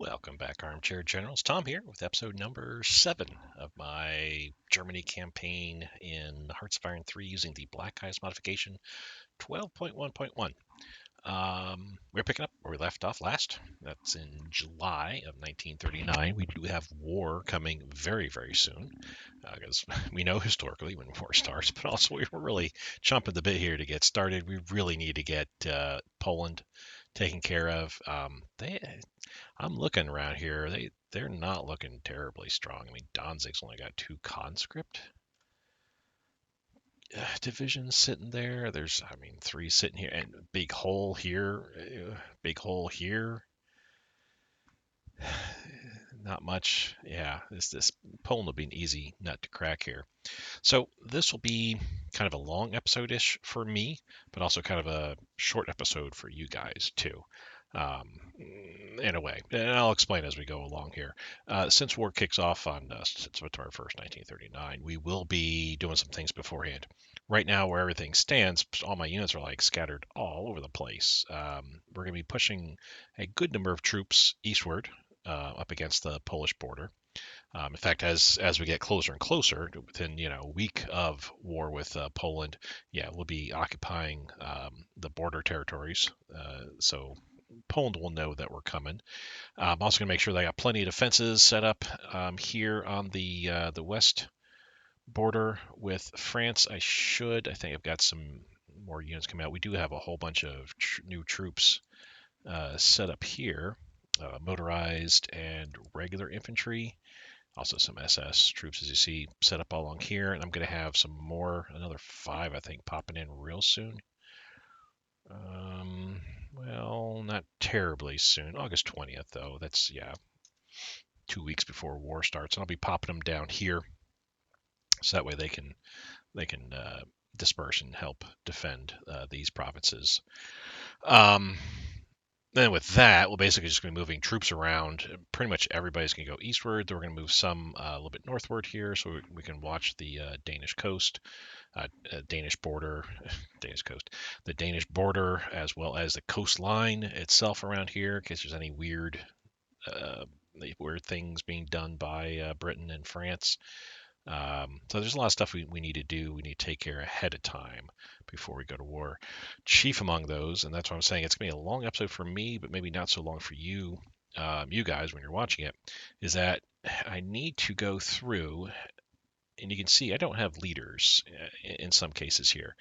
Welcome back, Armchair Generals. Tom here with episode number 7 of my Germany campaign in Hearts of Iron 3 using the Black Ice modification 12.1.1. We're picking up where we left off last. That's in July of 1939. We do have war coming very, very soon because we know historically when war starts, but also we're really chomping the bit here to get started. We really need to get Poland taken care of. I'm looking around here. They're not looking terribly strong. I mean, Danzig's only got 2 conscript divisions sitting there. There's, I mean, 3 sitting here, and big hole here, big hole here. Not much. Yeah, this Poland will be an easy nut to crack here. So this will be kind of a long episode-ish for me, but also kind of a short episode for you guys too, in a way. And I'll explain as we go along here. Since war kicks off on September 1st, 1939, we will be doing some things beforehand. Right now, where everything stands, all my units are like scattered all over the place. We're going to be pushing a good number of troops eastward up against the Polish border. In fact, as we get closer and closer, within a week of war with Poland, yeah, we'll be occupying the border territories. So Poland will know that we're coming. I'm also going to make sure they got plenty of defenses set up here on the west border with France. I think I've got some more units coming out. We do have a whole bunch of new troops set up here, motorized and regular infantry. Also some SS troops, as you see, set up all along here. And I'm going to have some more, another 5, I think, popping in real soon. Well, not terribly soon. August 20th, though. That's, yeah, 2 weeks before war starts. And I'll be popping them down here. So that way they can disperse and help defend these provinces. Then with that, we'll basically just be moving troops around. Pretty much everybody's going to go eastward. Then we're going to move some a little bit northward here, so we can watch the Danish coast, Danish border, Danish coast, the Danish border, as well as the coastline itself around here, in case there's any uh, weird things being done by Britain and France. So there's a lot of stuff we need to do. We need to take care ahead of time before we go to war. Chief among those, and that's what I'm saying, it's going to be a long episode for me, but maybe not so long for you, you guys, when you're watching it, is that I need to go through, and you can see I don't have leaders in some cases here.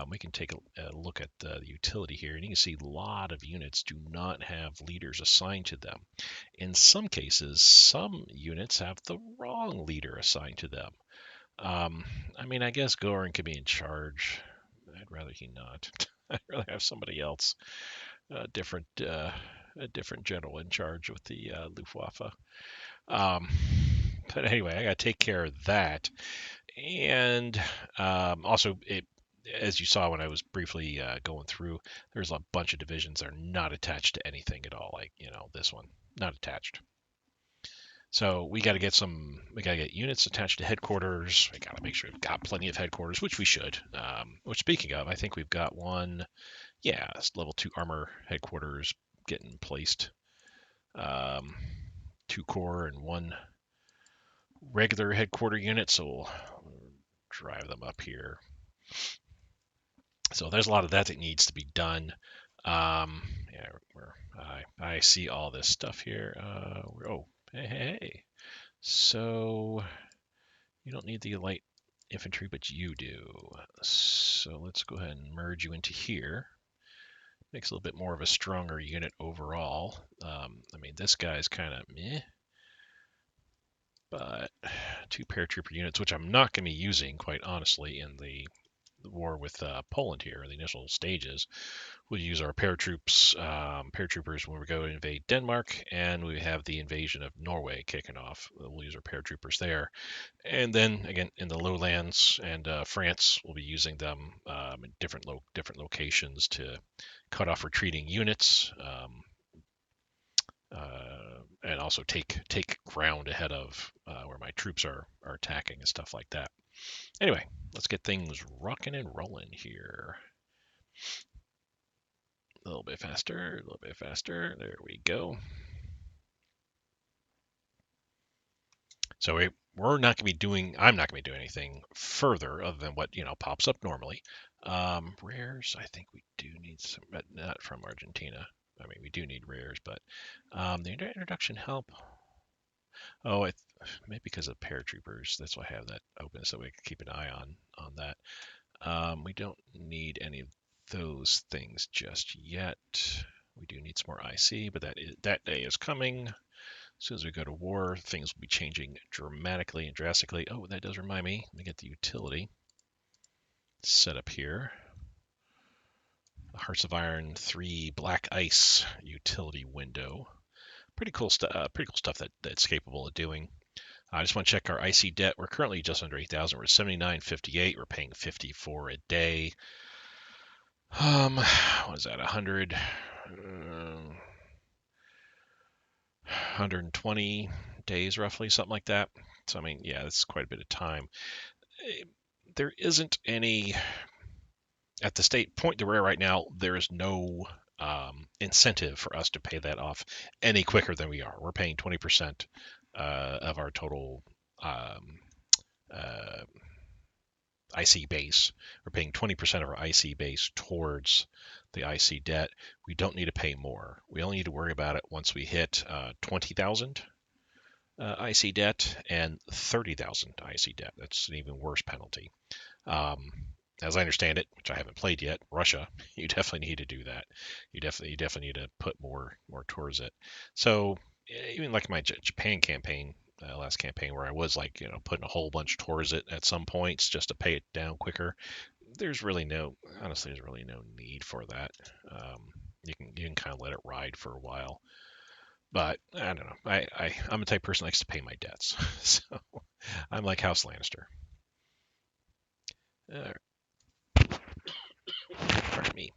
We can take a look at the utility here, and you can see a lot of units do not have leaders assigned to them. In some cases, some units have the wrong leader assigned to them. Um, I mean, I guess Goring could be in charge. I'd rather he not. I'd rather have somebody else, a different general in charge with the Luftwaffe. Um, but anyway, I got to take care of that, and also as you saw when I was briefly going through, there's a bunch of divisions that are not attached to anything at all. Like this one, not attached. So we got to get units attached to headquarters. We got to make sure we've got plenty of headquarters, which we should. Which speaking of, I think we've got one. Yeah, it's level 2 armor headquarters getting placed. Um, 2 core and 1 regular headquarter unit. So we'll drive them up here. So there's a lot of that that needs to be done. Yeah, I see all this stuff here. Oh, hey. So you don't need the light infantry, but you do. So let's go ahead and merge you into here. Makes a little bit more of a stronger unit overall. I mean, this guy's kind of meh, but 2 paratrooper units, which I'm not going to be using, quite honestly, in the war with Poland here, in the initial stages. We'll use our paratroopers when we go to invade Denmark, and we have the invasion of Norway kicking off. We'll use our paratroopers there. And then again in the lowlands and France, we'll be using them in different locations to cut off retreating units, and also take ground ahead of where my troops are attacking and stuff like that. Anyway, let's get things rocking and rolling here. A little bit faster, a little bit faster. There we go. So we're not going to be doing. I'm not going to be doing anything further other than what pops up normally. Rares, I think we do need some, but not from Argentina. I mean, we do need rares, but the introduction help. Oh, maybe because of paratroopers. That's why I have that open so we can keep an eye on that. We don't need any of those things just yet. We do need some more IC, but that day is coming. As soon as we go to war, things will be changing dramatically and drastically. Oh, that does remind me. Let me get the utility set up here. Hearts of Iron 3 Black Ice utility window. Pretty cool stuff. Pretty cool stuff that's capable of doing. I just want to check our IC debt. We're currently just under 8,000. We're 79.58. We're paying 54 a day. What is that? 120 days roughly, something like that. So I mean, yeah, that's quite a bit of time. There isn't any at the state point that we're at right now. There is no incentive for us to pay that off any quicker than we are. We're paying 20% of our total uh, IC base. We're paying 20% of our IC base towards the IC debt. We don't need to pay more. We only need to worry about it once we hit 20,000 IC debt and 30,000 IC debt. That's an even worse penalty. Um, as I understand it, which I haven't played yet, Russia, you definitely need to do that. You definitely need to put more towards it. So even like my Japan campaign, last campaign where I was like putting a whole bunch towards it at some points just to pay it down quicker. There's really no need for that. You can kind of let it ride for a while. But I don't know. I'm the type of person that likes to pay my debts, so I'm like House Lannister. Uh, Pardon me.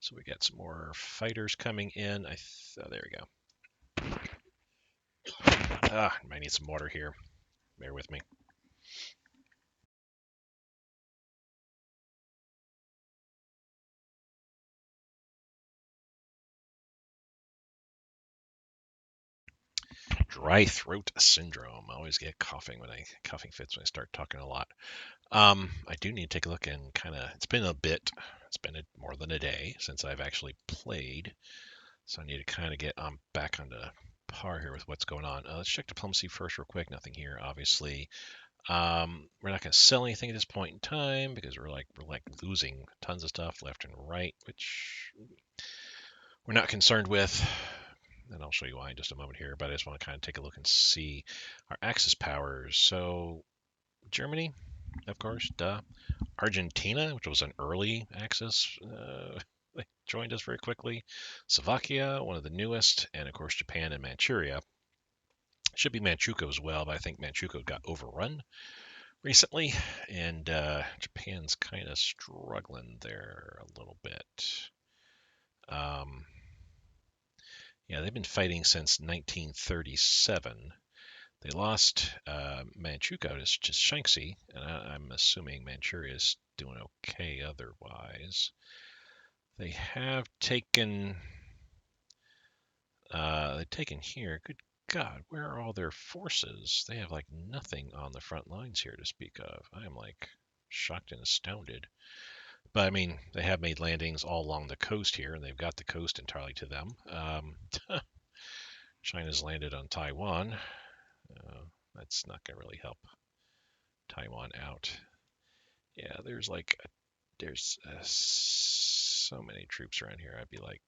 So we got some more fighters coming in. Oh, there we go. Might need some water here. Bear with me. Dry throat syndrome. I always get coughing fits when I start talking a lot. I do need to take a look and kind of. It's been a bit. It's been more than a day since I've actually played, so I need to kind of get back onto par here with what's going on. Let's check diplomacy first, real quick. Nothing here, obviously. We're not going to sell anything at this point in time because we're like losing tons of stuff left and right, which we're not concerned with. And I'll show you why in just a moment here. But I just want to kind of take a look and see our Axis powers. So Germany, of course, duh. Argentina, which was an early Axis, they joined us very quickly. Slovakia, one of the newest, and of course Japan and Manchuria. Should be Manchukuo as well, but I think Manchukuo got overrun recently, and Japan's kind of struggling there a little bit. Yeah, they've been fighting since 1937. They lost Manchukuo to Shaanxi, and I'm assuming Manchuria is doing okay otherwise. They have taken here. Good God, where are all their forces? They have like nothing on the front lines here to speak of. I am like shocked and astounded. But I mean, they have made landings all along the coast here, and they've got the coast entirely to them. China's landed on Taiwan. That's not going to really help Taiwan out. Yeah, there's so many troops around here. I'd be like,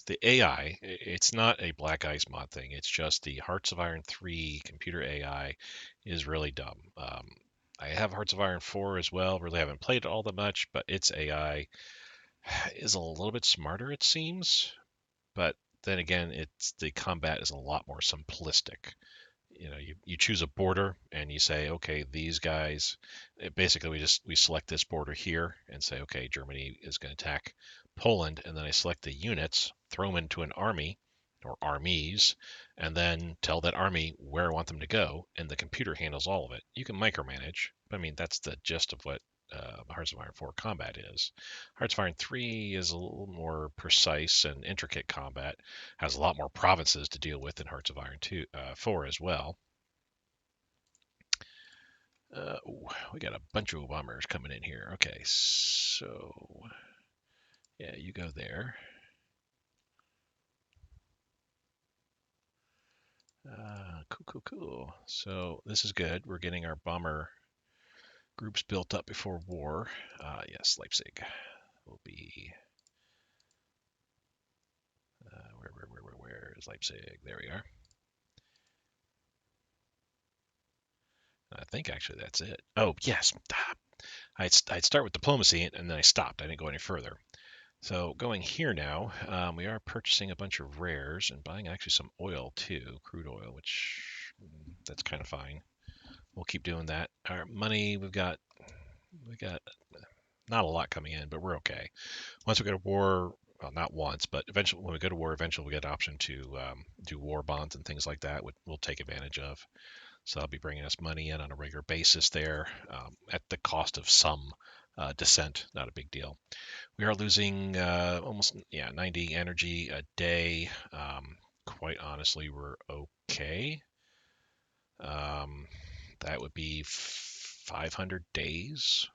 the AI, it's not a Black Ice mod thing. It's just the Hearts of Iron 3 computer AI is really dumb. I have Hearts of Iron 4 as well. Really haven't played it all that much, but its AI is a little bit smarter, it seems. But then again, the combat is a lot more simplistic. You choose a border and you say, okay, these guys. Basically, we select this border here and say, okay, Germany is going to attack Poland, and then I select the units, throw them into an army or armies, and then tell that army where I want them to go, and the computer handles all of it. You can micromanage, but I mean that's the gist of what Hearts of Iron 4 combat is. Hearts of Iron 3 is a little more precise and intricate combat, has a lot more provinces to deal with than Hearts of Iron 4 as well. We got a bunch of bombers coming in here. Okay, so yeah, you go there. Cool. So this is good. We're getting our bomber groups built up before war. Yes, Leipzig will be. Where is Leipzig? There we are. I think actually that's it. Oh yes, I'd start with diplomacy and then I stopped. I didn't go any further. So going here now, we are purchasing a bunch of rares and buying actually some oil too, crude oil, which that's kind of fine. We'll keep doing that. Our money, we got not a lot coming in, but we're okay. Once we go to war, well, not once, but eventually when we go to war, eventually we get an option to do war bonds and things like that. We'll take advantage of. So that'll be bringing us money in on a regular basis there, at the cost of some dissent. Not a big deal. We are losing almost 90 energy a day. Quite honestly, we're okay. That would be 500 days,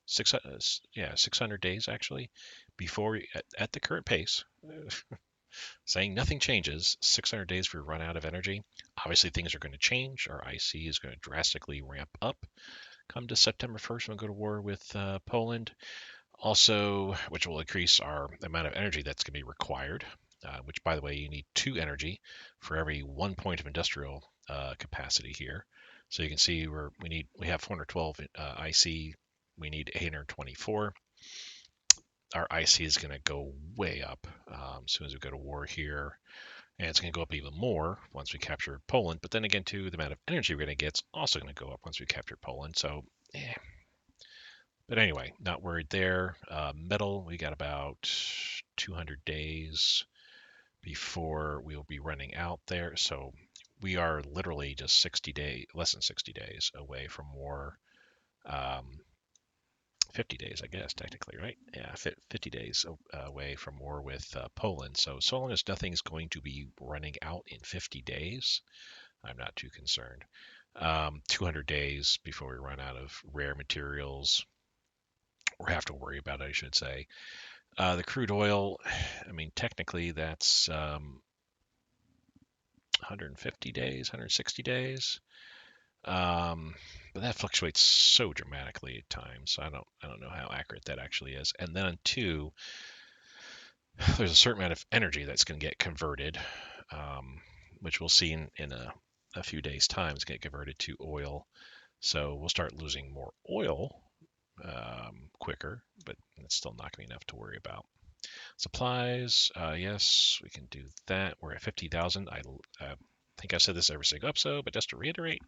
600 days actually, before at the current pace. Saying nothing changes, 600 days we run out of energy. Obviously, things are going to change. Our IC is going to drastically ramp up. Come to September 1st, we'll go to war with Poland. Also, which will increase our amount of energy that's going to be required. Which, by the way, you need 2 energy for every 1 point of industrial capacity here. So you can see we have 412 IC. We need 824. Our IC is going to go way up as soon as we go to war here. And it's going to go up even more once we capture Poland. But then again, too, the amount of energy we're going to get is also going to go up once we capture Poland. So, But anyway, not worried there. Metal, we got about 200 days before we'll be running out there. So we are literally just less than 60 days away from war. 50 days, I guess, technically, right? Yeah, 50 days away from war with Poland. So long as nothing's going to be running out in 50 days, I'm not too concerned. 200 days before we run out of rare materials, or have to worry about it, I should say. The crude oil, I mean, technically that's 150 days, 160 days. But that fluctuates so dramatically at times. So I don't know how accurate that actually is. And then 2, there's a certain amount of energy that's going to get converted, which we'll see in a few days' time. It's going to get converted to oil. So we'll start losing more oil quicker, but it's still not going to be enough to worry about. Supplies, yes, we can do that. We're at 50,000. I think I've said this every single episode, but just to reiterate,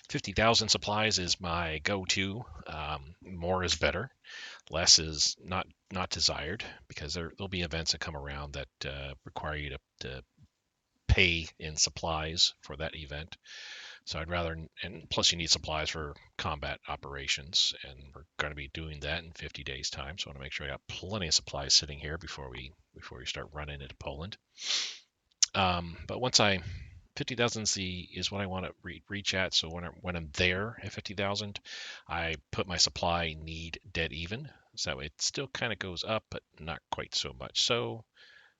50,000 supplies is my go-to. More is better. Less is not desired, because there'll be events that come around that require you to pay in supplies for that event. So I'd rather, and plus you need supplies for combat operations, and we're going to be doing that in 50 days time. So I want to make sure I got plenty of supplies sitting here before we start running into Poland. But once 50,000 is what I want to reach at. So when I'm there at 50,000, I put my supply need dead even. So that way it still kind of goes up, but not quite so much. So,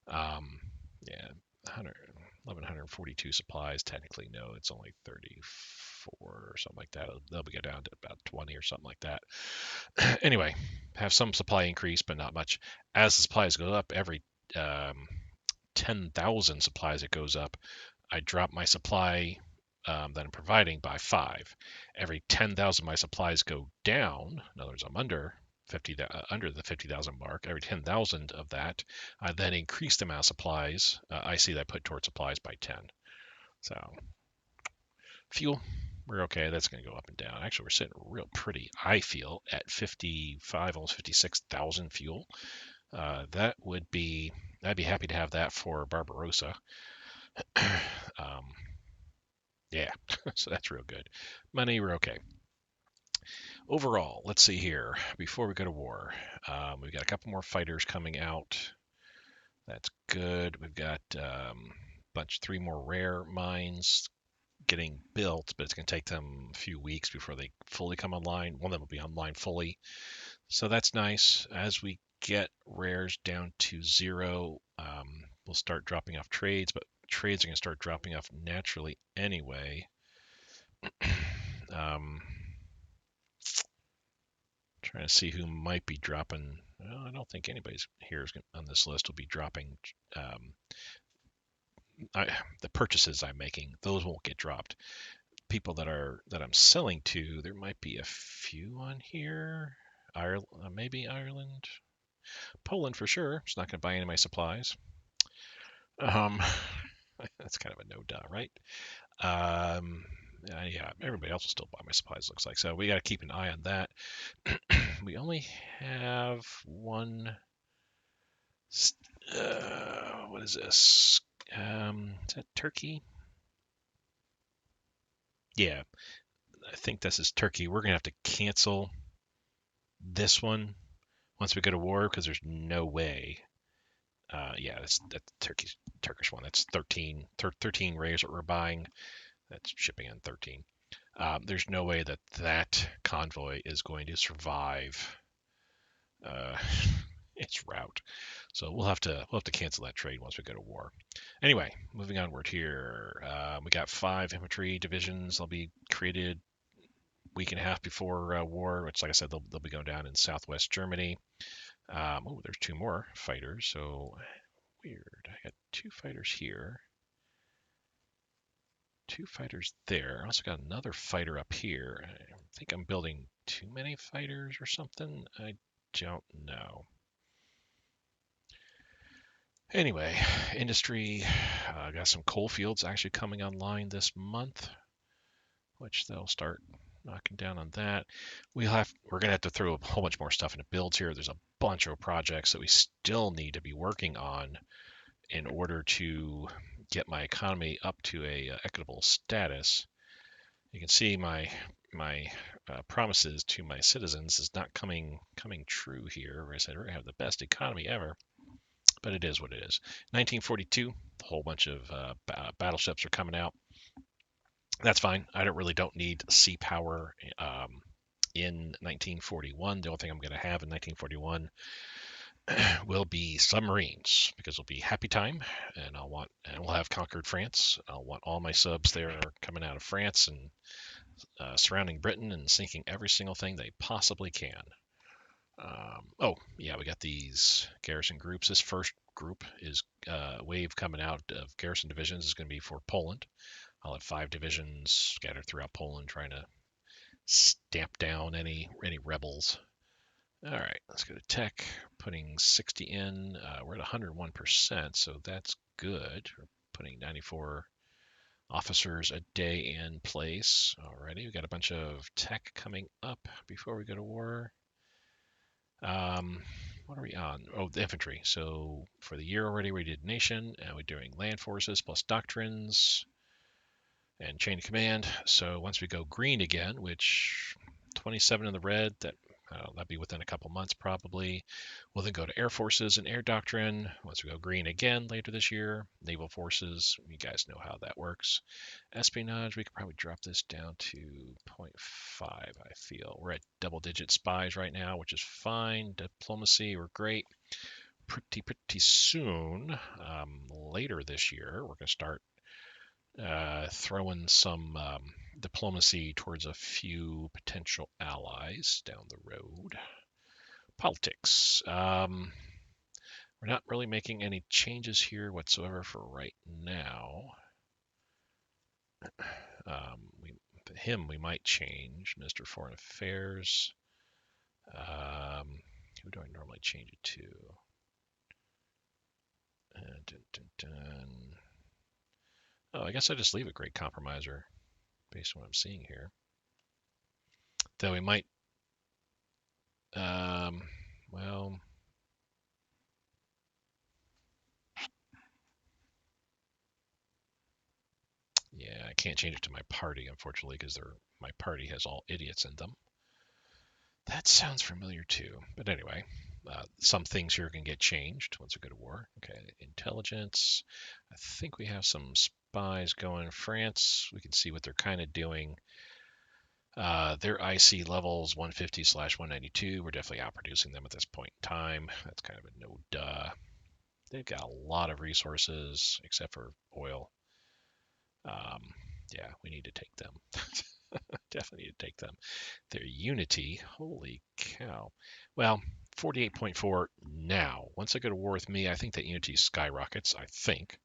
yeah, 1,142 supplies. Technically, no, it's only 34 or something like that. They'll go down to about 20 or something like that. Anyway, have some supply increase, but not much. As the supplies go up, every 10,000 supplies it goes up, I drop my supply that I'm providing by 5. Every 10,000 my supplies go down. In other words, I'm under the 50,000 mark. Every 10,000 of that, I then increase the amount of supplies I see that I put towards supplies by 10. So fuel, we're okay. That's going to go up and down. Actually, we're sitting real pretty, I feel, at 55, almost 56,000 fuel. I'd be happy to have that for Barbarossa. Yeah, so that's real good. Money, we're okay. Overall, let's see here. Before we go to war, we've got a couple more fighters coming out. That's good. We've got three more rare mines getting built, but it's going to take them a few weeks before they fully come online. One of them will be online fully, so that's nice. As we get rares down to 0, we'll start dropping off trades, but trades are going to start dropping off naturally anyway. Trying to see who might be dropping. Well, I don't think anybody's here on this list will be dropping. The purchases I'm making, those won't get dropped. People that I'm selling to, there might be a few on here. Ireland, maybe Ireland, Poland for sure. It's not going to buy any of my supplies. That's kind of a no duh, right? Yeah, everybody else will still buy my supplies. Looks like so. We got to keep an eye on that. We only have one. What is this? Is that Turkey? Yeah, I think this is Turkey. We're gonna have to cancel this one once we go to war because there's no way. Yeah, that's Turkish one. That's 13 rays that we're buying. That's shipping in 13. There's no way that convoy is going to survive uh, its route. So we'll have to cancel that trade once we go to war. Anyway, moving onward here, we got 5 infantry divisions. They'll be created week and a half before war, which, like I said, they'll be going down in southwest Germany. There's 2 more fighters. So weird. I got 2 fighters here. 2 fighters there. I also got another fighter up here. I think I'm building too many fighters or something. I don't know. Anyway, industry. Got some coal fields actually coming online this month, which they'll start knocking down on that. We're gonna have to throw a whole bunch more stuff into builds here. There's a bunch of projects that we still need to be working on in order to get my economy up to a equitable status. You can see my promises to my citizens is not coming true here. Where I said we're gonna have the best economy ever, but it is what it is. 1942, a whole bunch of battleships are coming out. That's fine. I don't need sea power in 1941. The only thing I'm going to have in 1941 will be submarines because it'll be happy time, and we'll have conquered France. I'll want all my subs there coming out of France and surrounding Britain and sinking every single thing they possibly can. We got these garrison groups. This first group is wave coming out of garrison divisions is going to be for Poland. I'll have 5 divisions scattered throughout Poland trying to stamp down any rebels. All right, let's go to tech. Putting 60 in. We're at 101%, so that's good. We're putting 94 officers a day in place already. We got a bunch of tech coming up before we go to war. What are we on? Oh, the infantry. So for the year already, we did nation, and we're doing land forces plus doctrines and chain of command. So once we go green again, which 27 in the red, that'll be within a couple months probably. We'll then go to air forces and air doctrine. Once we go green again later this year, naval forces. You guys know how that works. Espionage, we could probably drop this down to 0.5. I feel we're at double-digit spies right now, which is fine. Diplomacy, we're great. Pretty soon, later this year, we're going to start throwing some diplomacy towards a few potential allies down the road. Politics. We're not really making any changes here whatsoever for right now. We might change. Minister of Foreign Affairs. Who do I normally change it to? Oh, I guess I just leave a great compromiser based on what I'm seeing here. Though we might, well, yeah, I can't change it to my party, unfortunately, because my party has all idiots in them. That sounds familiar too. But anyway, some things here can get changed once we go to war. Okay, intelligence. I think we have some spies going in France. We can see what they're kind of doing. Their IC levels 150/192. We're definitely outproducing them at this point in time. That's kind of a no duh. They've got a lot of resources except for oil. Um, yeah, we need to take them. Definitely need to take them. Their Unity, holy cow. Well, 48.4 now. Once they go to war with me, I think that Unity skyrockets, I think.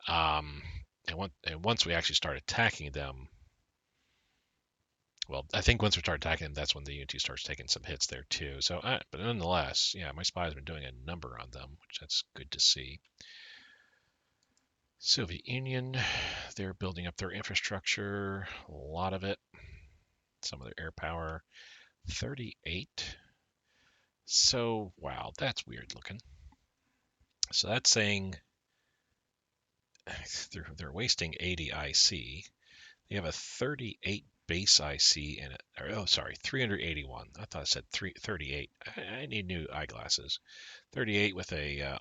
Um, and once we actually start attacking them, well, I think once we start attacking them, that's when the Unity starts taking some hits there too. So, but nonetheless, yeah, my spy has been doing a number on them, which that's good to see. Soviet Union, they're building up their infrastructure, a lot of it. Some of their air power, 38. So, wow, that's weird looking. So that's saying they're wasting 80 IC. They have a 38 base IC and oh, sorry, 381. I thought I said 38. I need new eyeglasses. 38 with a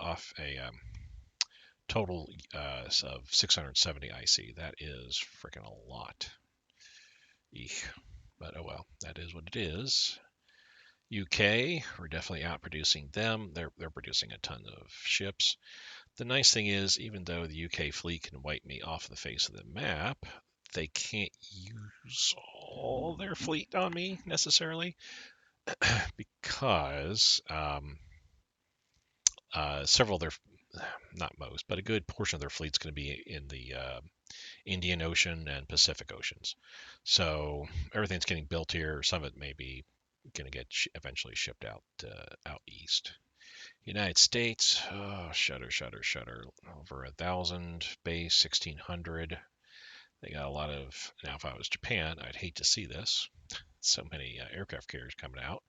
total of 670 IC. That is freaking a lot. Eek. But oh well, that is what it is. UK, we're definitely outproducing them. They're producing a ton of ships. The nice thing is, even though the UK fleet can wipe me off the face of the map, they can't use all their fleet on me necessarily because several of their, not most, but a good portion of their fleet's going to be in the Indian Ocean and Pacific Oceans. So everything's getting built here. Some of it may be going to get eventually shipped out east. United States, oh, shudder, shudder, shudder. Over 1,000 base, 1,600. They got a lot of. Now, if I was Japan, I'd hate to see this. So many aircraft carriers coming out.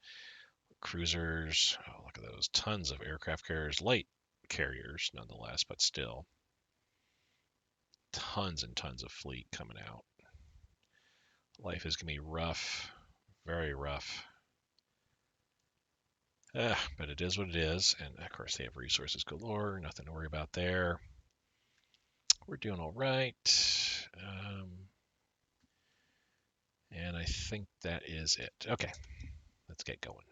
Cruisers, oh, look at those. Tons of aircraft carriers, light carriers nonetheless, but still. Tons and tons of fleet coming out. Life is going to be rough, very rough. But it is what it is. And of course, they have resources galore. Nothing to worry about there. We're doing all right. And I think that is it. Okay, let's get going.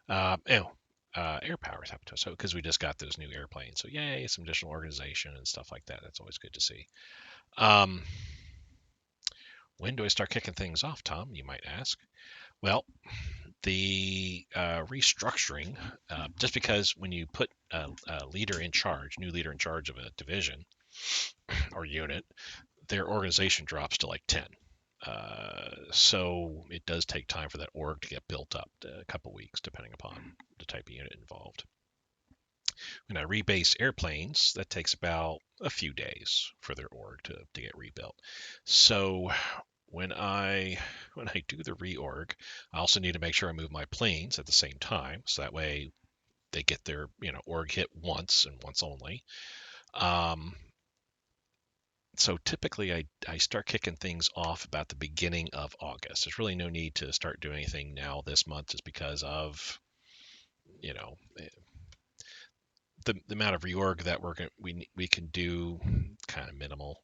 Air power is happening. So, because we just got those new airplanes. So, yay, some additional organization and stuff like that. That's always good to see. When do I start kicking things off, Tom? You might ask. Well, the restructuring, just because when you put a leader in charge, new leader in charge of a division or unit, their organization drops to like 10. So it does take time for that org to get built up, a couple weeks, depending upon the type of unit involved. When I rebase airplanes, that takes about a few days for their org to get rebuilt. So when I do the reorg, I also need to make sure I move my planes at the same time, so that way they get their org hit once and once only. So typically I start kicking things off about the beginning of August. There's really no need to start doing anything now this month just because of, the amount of reorg that we can do, kind of minimal.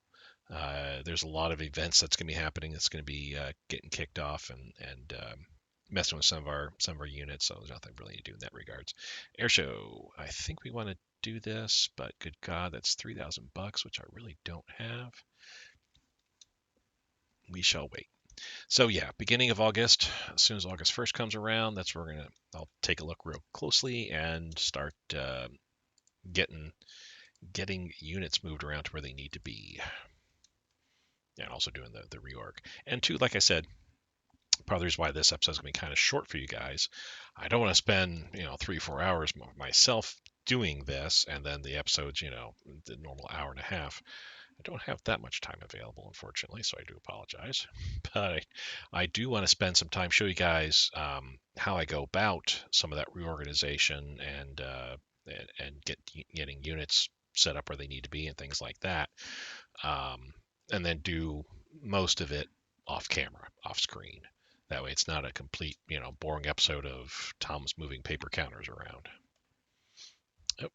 There's a lot of events that's going to be happening. That's going to be getting kicked off and messing with some of our units. So there's nothing really to do in that regards. Air show. I think we want to do this, but good God, that's $3,000, which I really don't have. We shall wait. So yeah, beginning of August, as soon as August 1st comes around, that's where I'll take a look real closely and start getting units moved around to where they need to be. And also doing the reorg. And two, like I said, part of the reason why this episode is going to be kind of short for you guys, I don't want to spend 3-4 hours myself doing this, and then the episode's the normal hour and a half. I don't have that much time available, unfortunately, so I do apologize. But I do want to spend some time show you guys how I go about some of that reorganization and getting units set up where they need to be and things like that. And then do most of it off camera, off screen. That way it's not a complete, boring episode of Tom's moving paper counters around. Oh,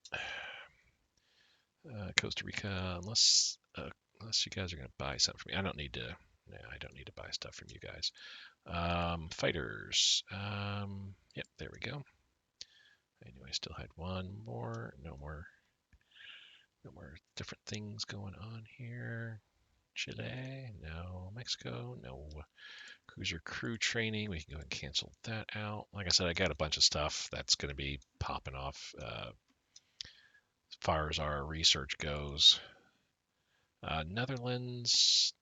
Costa Rica, unless you guys are going to buy something from me. I don't need to. No, I don't need to buy stuff from you guys. Fighters. Yep, there we go. I knew I still had one more. No more different things going on here. Chile, no. Mexico, no. Cruiser crew training, we can go and cancel that out. Like I said, I got a bunch of stuff that's going to be popping off as far as our research goes. Netherlands,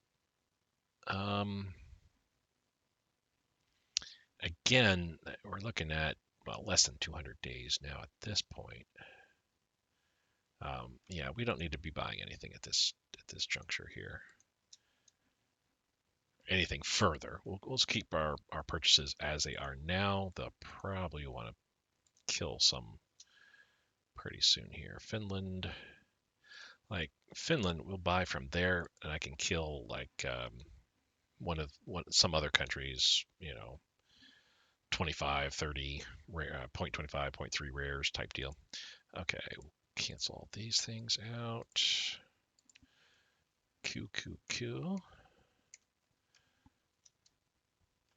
again, we're looking at less than 200 days now at this point. Yeah, we don't need to be buying anything at this juncture here. Anything further. We'll just keep our purchases as they are now. They'll probably want to kill some pretty soon here. Finland, we'll buy from there, and I can kill some other countries, 25, 30, 0.25, 0.3 rares type deal. Okay, cancel all these things out. Q.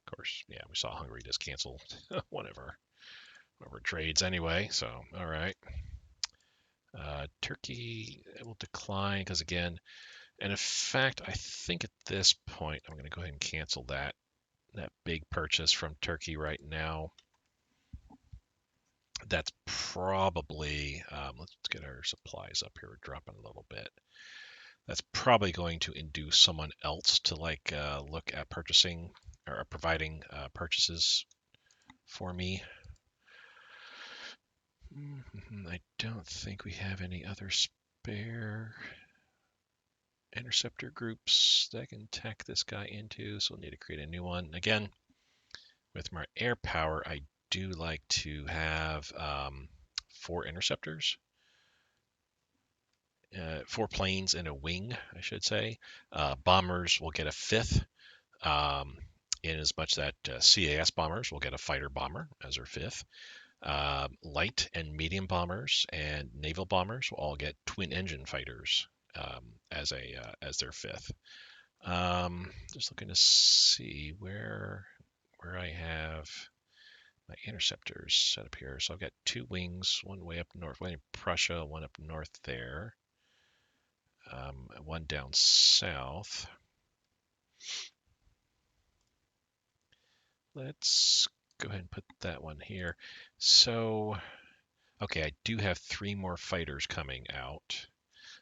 Of course, yeah, we saw Hungary just cancel one of our trades anyway. So, all right. Turkey will decline because again, and in fact, I think at this point I'm going to go ahead and cancel that big purchase from Turkey right now. That's probably let's get our supplies up here. We're dropping a little bit. That's probably going to induce someone else to look at purchasing or providing purchases for me. I don't think we have any other spare interceptor groups that I can tack this guy into, so we'll need to create a new one. Again, with my air power, I do like to have 4 interceptors. 4 planes and a wing, I should say. Bombers will get a 5th, in as much that CAS bombers will get a fighter bomber as their 5th. Light and medium bombers and naval bombers will all get twin engine fighters as their 5th. Just looking to see where I have my interceptors set up here. So I've got 2 wings, one way up north, one in Prussia, one up north there, one down south. Let's go ahead and put that one here. So, okay, I do have 3 more fighters coming out.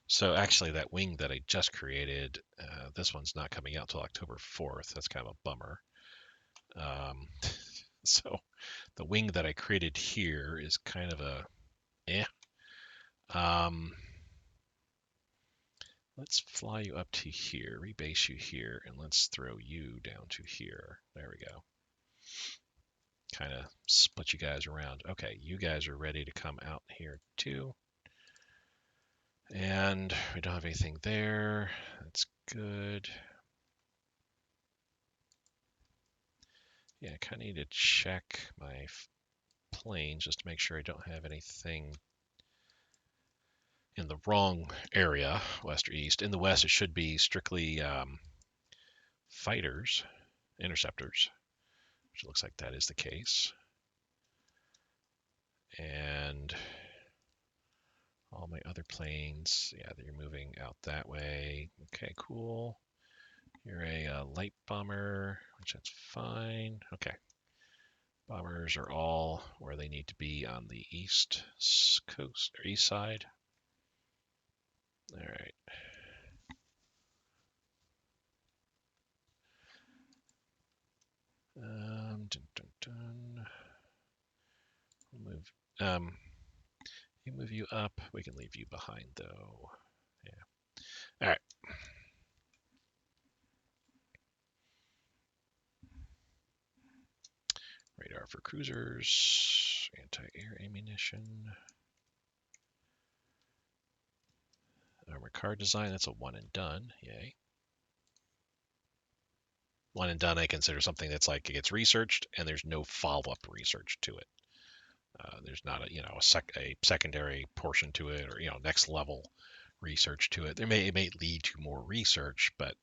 So actually that wing that I just created, this one's not coming out till October 4th. That's kind of a bummer. So the wing that I created here is kind of a let's fly you up to here, rebase you here, and let's throw you down to here. There we go. Kind of split you guys around. Okay, you guys are ready to come out here too. And we don't have anything there. That's good. Yeah, I kind of need to check my planes just to make sure I don't have anything in the wrong area, west or east. In the west, it should be strictly fighters, interceptors, which looks like that is the case. And all my other planes, yeah, they're moving out that way. Okay, cool. You're a light bomber, which that's fine. Okay. Bombers are all where they need to be on the east coast or east side. All right. We'll move. You move you up. We can leave you behind though. Yeah. All right. Radar for cruisers. Anti-air ammunition. Armor car design. That's a one and done. Yay. one and done, I consider something that's like it gets researched and there's no follow-up research to it. There's not a secondary portion to it, or next level research to it. It may lead to more research, but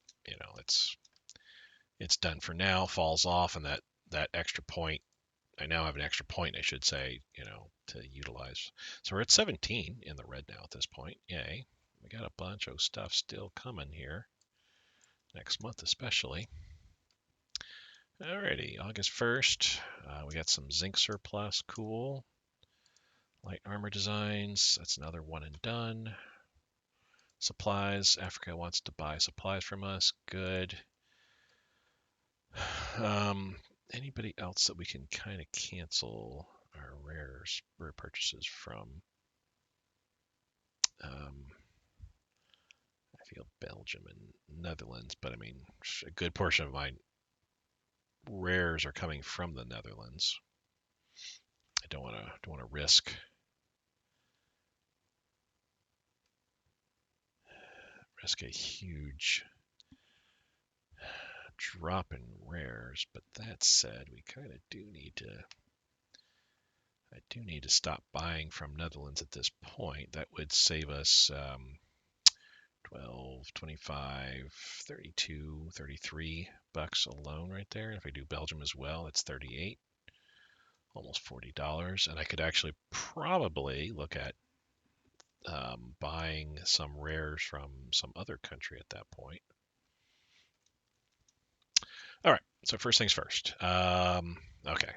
it's done for now. Falls off, and that extra point. I now have an extra point, I should say, to utilize. So we're at 17 in the red now at this point. Yay! We got a bunch of stuff still coming here next month, especially. Alrighty, August 1st, we got some zinc surplus. Cool. Light armor designs. That's another one and done. Supplies. Africa wants to buy supplies from us. Good. Anybody else that we can kind of cancel our rare purchases from? I feel Belgium and Netherlands, but I mean, a good portion of my rares are coming from the Netherlands. I don't want to risk a huge drop in rares, but that said, we kind of do need to. I do need to stop buying from Netherlands at this point. That would save us 12, 25, 32, 33 bucks alone right there. If I do Belgium as well, it's 38, almost $40. And I could actually probably look at buying some rares from some other country at that point. All right, so first things first. Okay.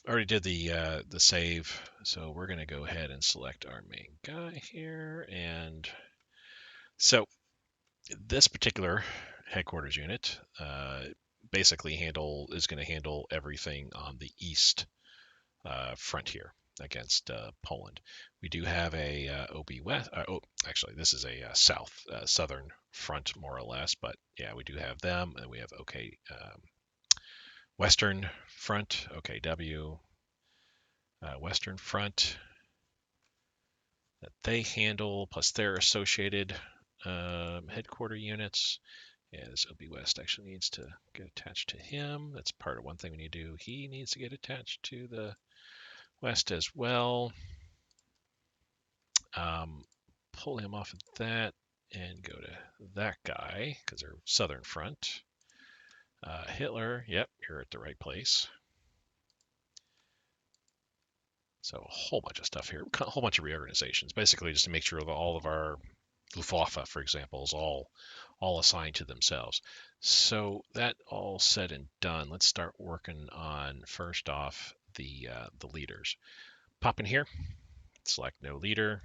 Already did the save, so we're going to go ahead and select our main guy here. And so this particular headquarters unit basically is going to handle everything on the east front here against Poland. We do have a OB West. Actually, this is a southern front more or less, but yeah, we do have them, and we have Western Front, OKW, Western Front that they handle, plus their associated headquarter units. Yeah, this OB West actually needs to get attached to him. That's part of one thing we need to do. He needs to get attached to the West as well. Pull him off of that and go to that guy because they're Southern Front. Hitler, yep, you're at the right place. So a whole bunch of stuff here, a whole bunch of reorganizations, basically just to make sure that all of our Luftwaffe, for example, is all assigned to themselves. So that all said and done, let's start working on first off the leaders. Pop in here, select no leader.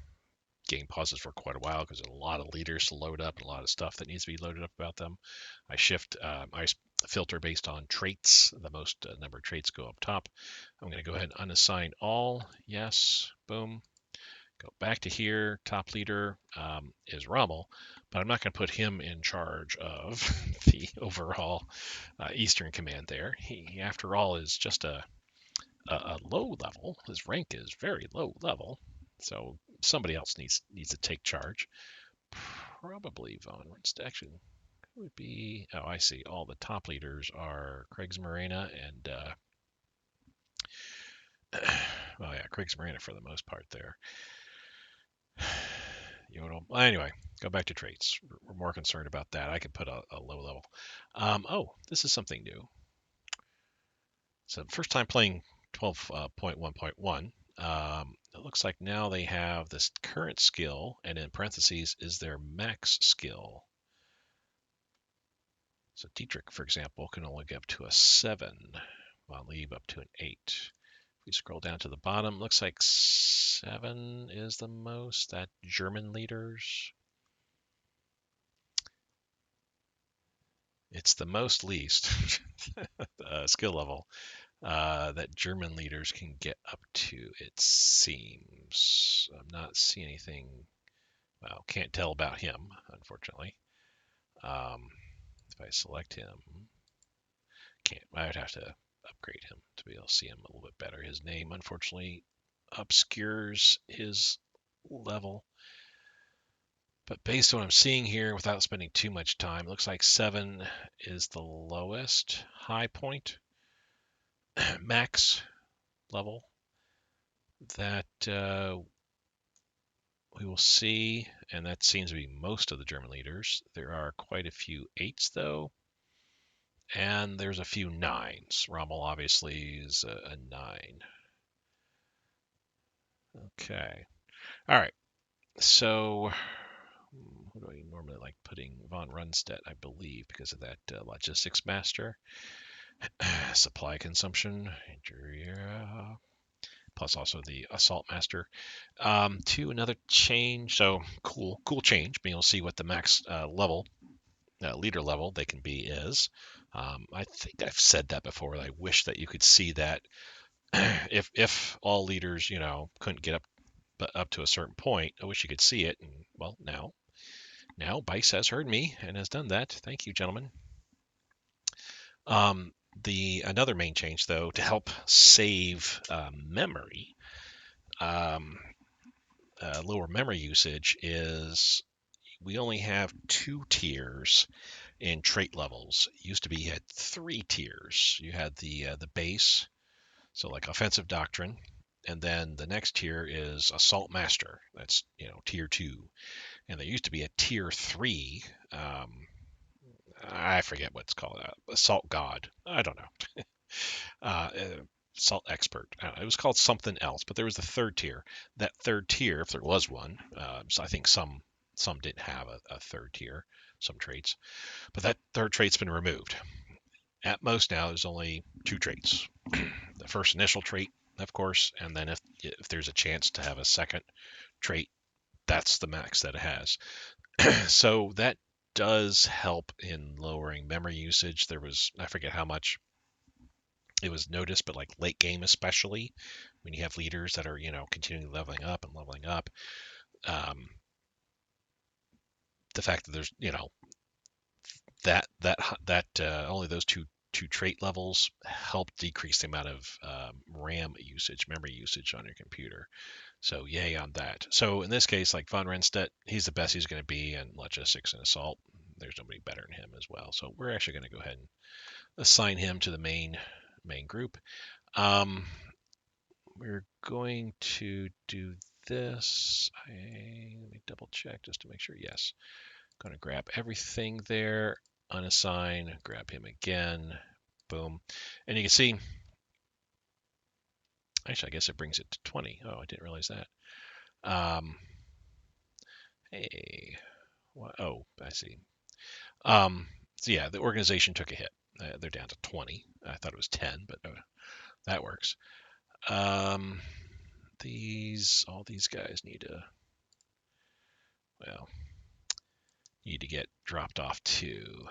Game pauses for quite a while because there's a lot of leaders to load up and a lot of stuff that needs to be loaded up about them. I filter based on traits. The most number of traits go up top. I'm going to go ahead and unassign all. Yes. Boom. Go back to here. Top leader is Rommel, but I'm not going to put him in charge of the overall Eastern Command there. He, after all, is just a low level. His rank is very low level. So somebody else needs to take charge. Probably von Rundstedt. Actually, would be. Oh, I see. All the top leaders are Kriegsmarine and. Well, yeah, Kriegsmarine for the most part there. Well, anyway, go back to traits. We're more concerned about that. I could put a low level. Oh, this is something new. So first time playing 12.1.1. It looks like now they have this current skill, and in parentheses is their max skill. So Dietrich, for example, can only get up to a 7, while Lieb up to an 8. If we scroll down to the bottom, looks like 7 is the most. That German leaders. It's the most least skill level that German leaders can get up to, it seems. I'm not seeing anything. Well, can't tell about him, unfortunately. If I select him, can't. I would have to upgrade him to be able to see him a little bit better. His name, unfortunately, obscures his level. But based on what I'm seeing here, without spending too much time, it looks like 7 is the lowest high point, max level that we will see, and that seems to be most of the German leaders. There are quite a few 8s, though, and there's a few 9s. Rommel obviously is a 9. Okay. All right. So, what do I normally like putting von Rundstedt, I believe, because of that logistics master. Supply consumption, plus also the assault master. To another change, so cool change, being able to see what the max level, leader level they can be is. I think I've said that before. I wish that you could see that if all leaders, couldn't get up to a certain point. I wish you could see it. And well, now Bice has heard me and has done that. Thank you, gentlemen. The another main change, though, to help save memory, lower memory usage, is we only have 2 tiers in trait levels. It used to be you had 3 tiers. You had the base, so like offensive doctrine, and then the next tier is assault master. That's tier 2, and there used to be a tier 3. I forget what it's called. Assault god. I don't know. uh, Salt expert. It was called something else, but there was the third tier. That third tier, if there was one, so I think some didn't have a third tier, some traits, but that third trait's been removed. At most now, there's only 2 traits. The first initial trait, of course, and then if there's a chance to have a second trait, that's the max that it has. So that does help in lowering memory usage. There was, I forget how much it was noticed, but like late game, especially when you have leaders that are, continually leveling up and leveling up, um, the fact that there's, that only those two trait levels help decrease the amount of RAM usage, memory usage on your computer. So yay on that. So in this case, like von Renstedt, he's the best he's going to be in logistics and assault. There's nobody better than him as well. So we're actually going to go ahead and assign him to the main group. Um, we're going to do this. Let me double check just to make sure. Yes. Going to grab everything there, unassign, grab him again. Boom. And you can see, actually, I guess it brings it to 20. Oh, I didn't realize that. Hey, what? Oh, I see. So yeah, the organization took a hit. They're down to 20. I thought it was 10, but that works. All these guys need to get dropped off too,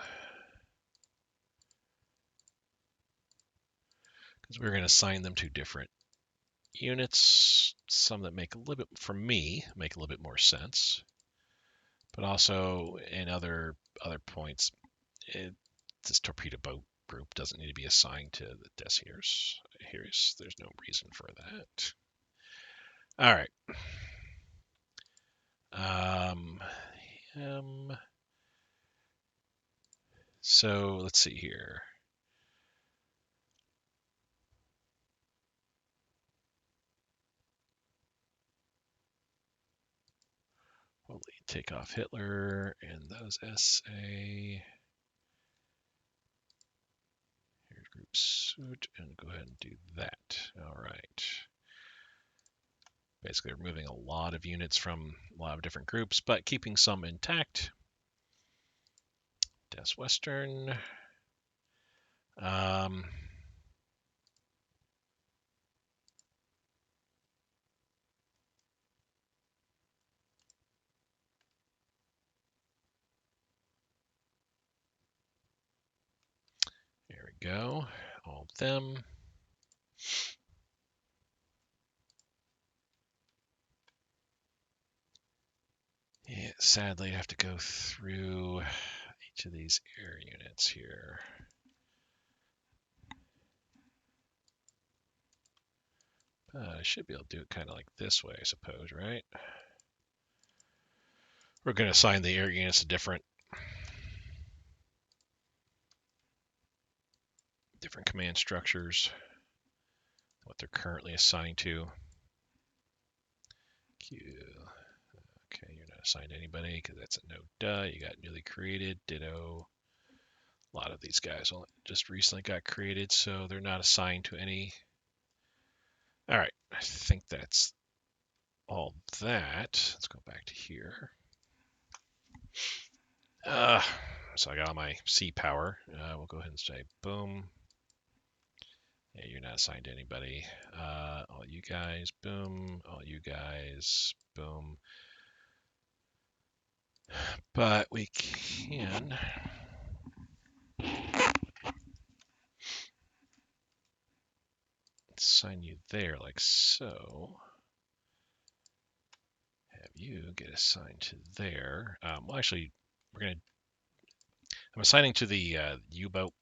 because we're going to assign them to different units. Some that make a little bit, for me, make a little bit more sense, but also in other points, this torpedo boat group doesn't need to be assigned to the Desirs. There's no reason for that. All right. So let's see here. We'll take off Hitler and those SA. Here's group suit, and go ahead and do that. All right. Basically, we're moving a lot of units from a lot of different groups, but keeping some intact. Des Western. There we go. All of them. Yeah, sadly, I have to go through each of these air units here. I should be able to do it kind of like this way, I suppose, right? We're going to assign the air units to different command structures, what they're currently assigned to. Q. Okay, you're not assigned to anybody because that's a no duh. You got newly created, ditto. A lot of these guys just recently got created, so they're not assigned to any. All right, I think that's all that. Let's go back to here. So I got all my C power. We'll go ahead and say boom. Yeah, you're not assigned to anybody. All you guys, boom. All you guys, boom. But we can assign you there like so. Have you get assigned to there. Well, actually, I'm assigning to the U-boat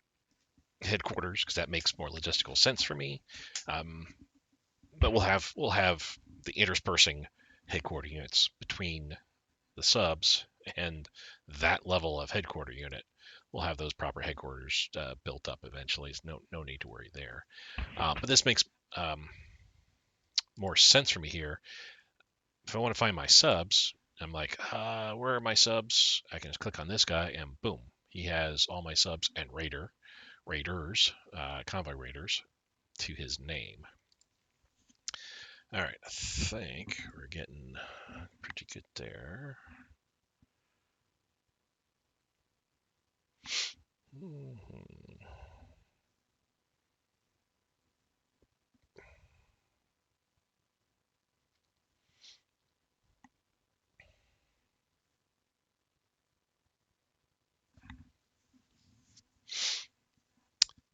headquarters because that makes more logistical sense for me. But we'll have the interspersing headquarter units between the subs and that level of headquarter unit. We'll have those proper headquarters built up eventually. So no need to worry there. But this makes more sense for me here. If I want to find my subs, I'm like, where are my subs? I can just click on this guy and boom, he has all my subs and raiders, convoy raiders to his name. All right, I think we're getting pretty good there.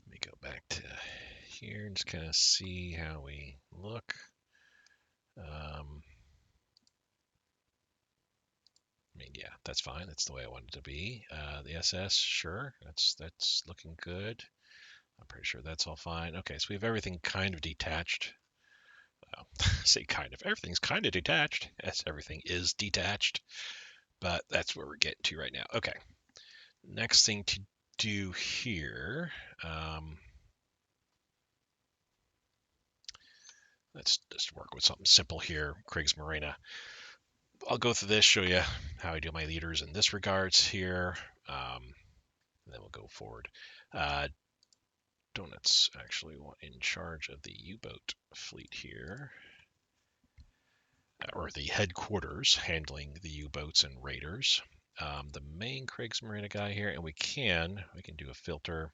Let me go back to here and just kind of see how we look. I mean, yeah, that's fine. That's the way I want it to be. The SS, sure, that's looking good. I'm pretty sure that's all fine. Okay, so we have everything kind of detached. Well, say kind of. Everything's kind of detached, as everything is detached. But that's where we're getting to right now. Okay, next thing to do here. Let's just work with something simple here. Kriegsmarine. I'll go through this, show you how I do my leaders in this regards here. And then we'll go forward. Donuts actually in charge of the U-boat fleet here, or the headquarters handling the U-boats and raiders. The main Kriegsmarine guy here, and we can do a filter,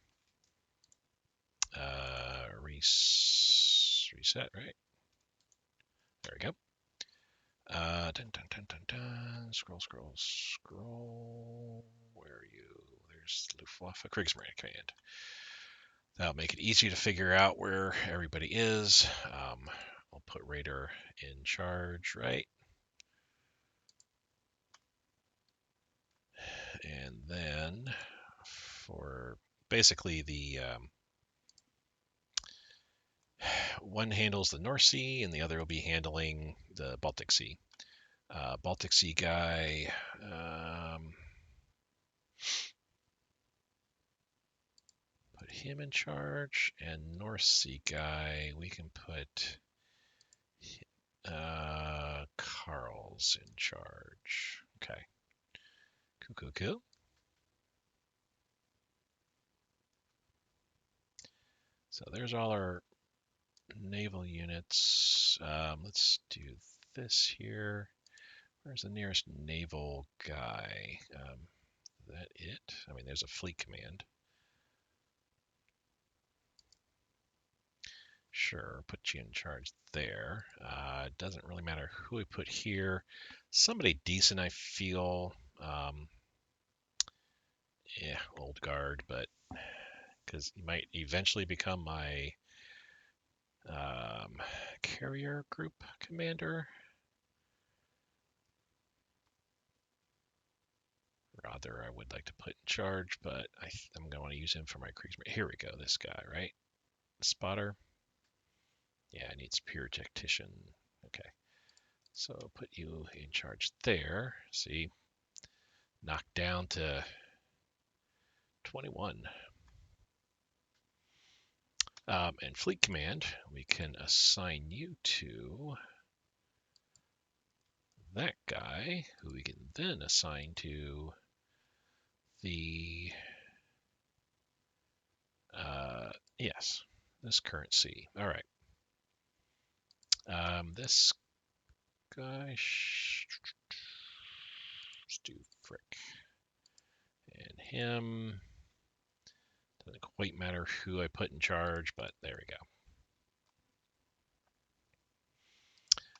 reset, right? There we go. Dun, dun, dun, dun, dun. Scroll. Where are you? There's Luftwaffe Kriegsmarine Command. That'll make it easy to figure out where everybody is. I'll put Raider in charge, right? And then for basically the one handles the North Sea and the other will be handling the Baltic Sea. Baltic Sea guy, put him in charge, and North Sea guy, we can put Carl's in charge. Okay. Cool. So there's all our naval units. Let's do this here. Where's the nearest naval guy? Is that it? I mean, there's a fleet command. Sure, put you in charge there. It doesn't really matter who we put here. Somebody decent, I feel. Yeah, old guard, but because he might eventually become my carrier group commander. Rather, I would like to put in charge, but I'm going to want to use him for my Kriegsmarine. Here we go, this guy, right? Spotter. Yeah, I need Superior Tactician. Okay, so I'll put you in charge there. See, knocked down to 21. And Fleet Command, we can assign you to that guy, who we can then assign to the, yes, this currency. All right. This guy, let's do Frick. And him, doesn't quite matter who I put in charge, but there we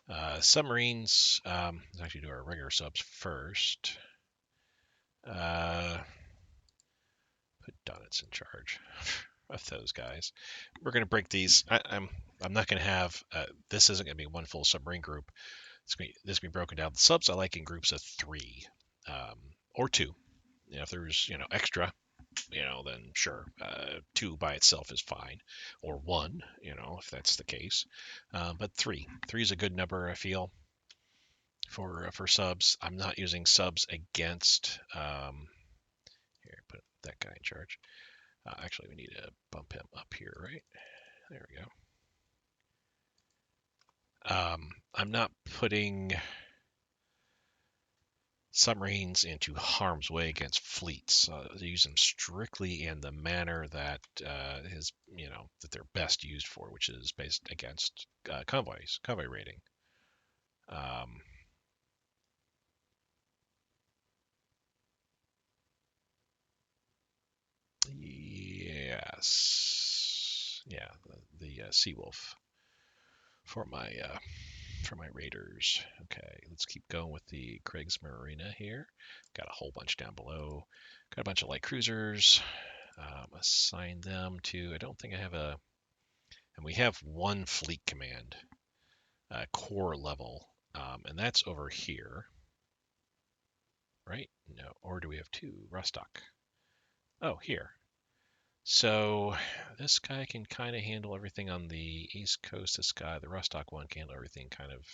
go. Submarines, let's actually do our regular subs first. Put Donuts in charge of those guys. We're going to break these. I'm not going to have, this isn't going to be one full submarine group. This can be broken down. The subs I like in groups of 3 or 2. If there's, extra, then sure, 2 by itself is fine, or 1, if that's the case. But 3 is a good number, I feel, for subs. I'm not using subs against. Here, put that guy in charge. Actually, we need to bump him up here, right? There we go. I'm not putting submarines into harm's way against fleets. Use them strictly in the manner that that they're best used for, which is based against convoy raiding. Yes, yeah, the Seawolf for my raiders. Okay, let's keep going with the Kriegsmarine here. Got a whole bunch down below. Got a bunch of light cruisers. Assign them to. I don't think I have a. And we have 1 fleet command, core level, and that's over here, right? No, or do we have 2? Rostock. Oh, here. So this guy can kind of handle everything on the east coast. This guy, the Rostock one, can handle everything kind of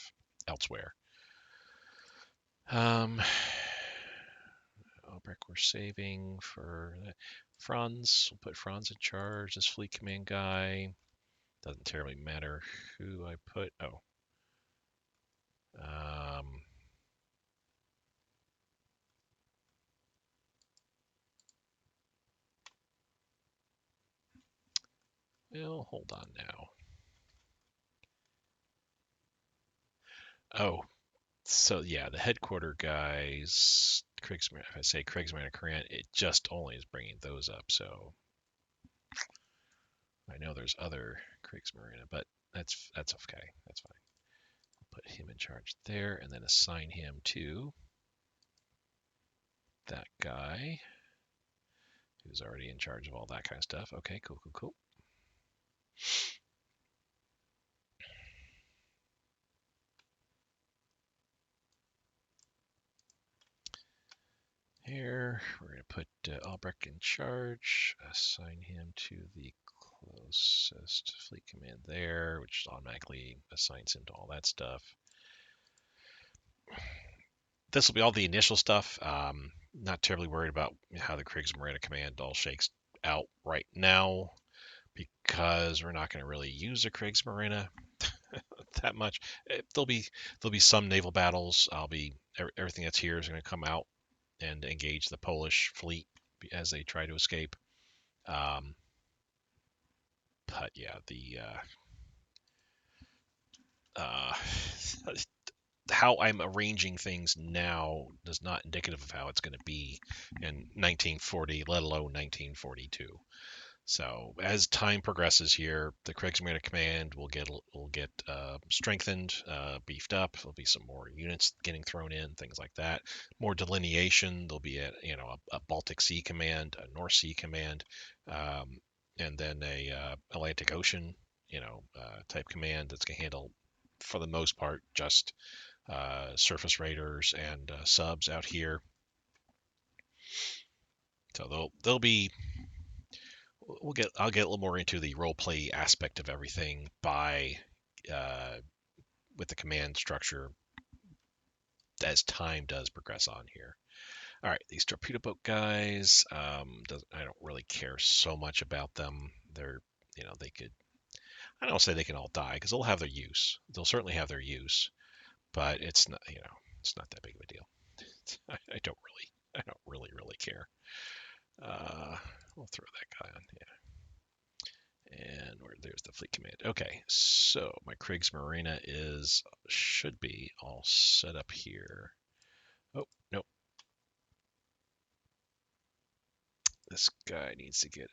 elsewhere. Albrecht we're saving for that. Franz, we'll put Franz in charge. This fleet command guy. Doesn't terribly matter who I put. Oh. Well, hold on now. Oh, so yeah, the headquarter guys, Kriegsmarine, if I say Kriegsmarine Korean, it just only is bringing those up. So I know there's other Kriegsmarine, but that's okay. That's fine. I'll put him in charge there and then assign him to that guy who's already in charge of all that kind of stuff. Okay, cool. Here, we're going to put Albrecht in charge, assign him to the closest fleet command there, which automatically assigns him to all that stuff. This will be all the initial stuff. Not terribly worried about how the Kriegsmarine command all shakes out right now, because we're not going to really use the Kriegsmarine that much. There'll be some naval battles. Everything that's here is going to come out and engage the Polish fleet as they try to escape. But yeah, how I'm arranging things now is not indicative of how it's going to be in 1940, let alone 1942. So as time progresses here, the Kriegsmarine Command will get strengthened, beefed up. There'll be some more units getting thrown in, things like that. More delineation. There'll be a Baltic Sea Command, a North Sea Command, and then a Atlantic Ocean type command that's going to handle, for the most part, just surface raiders and subs out here. So they'll be. I'll get a little more into the role play aspect of everything with the command structure as time does progress on here. All right, these torpedo boat guys, I don't really care so much about them. They're, they could, I don't say they can all die because they'll have their use. They'll certainly have their use, but it's not that big of a deal. I don't really care. Uh, we'll throw that guy on. And there's the fleet command. Okay, so my Kriegsmarine should be all set up here. Oh, nope. This guy needs to get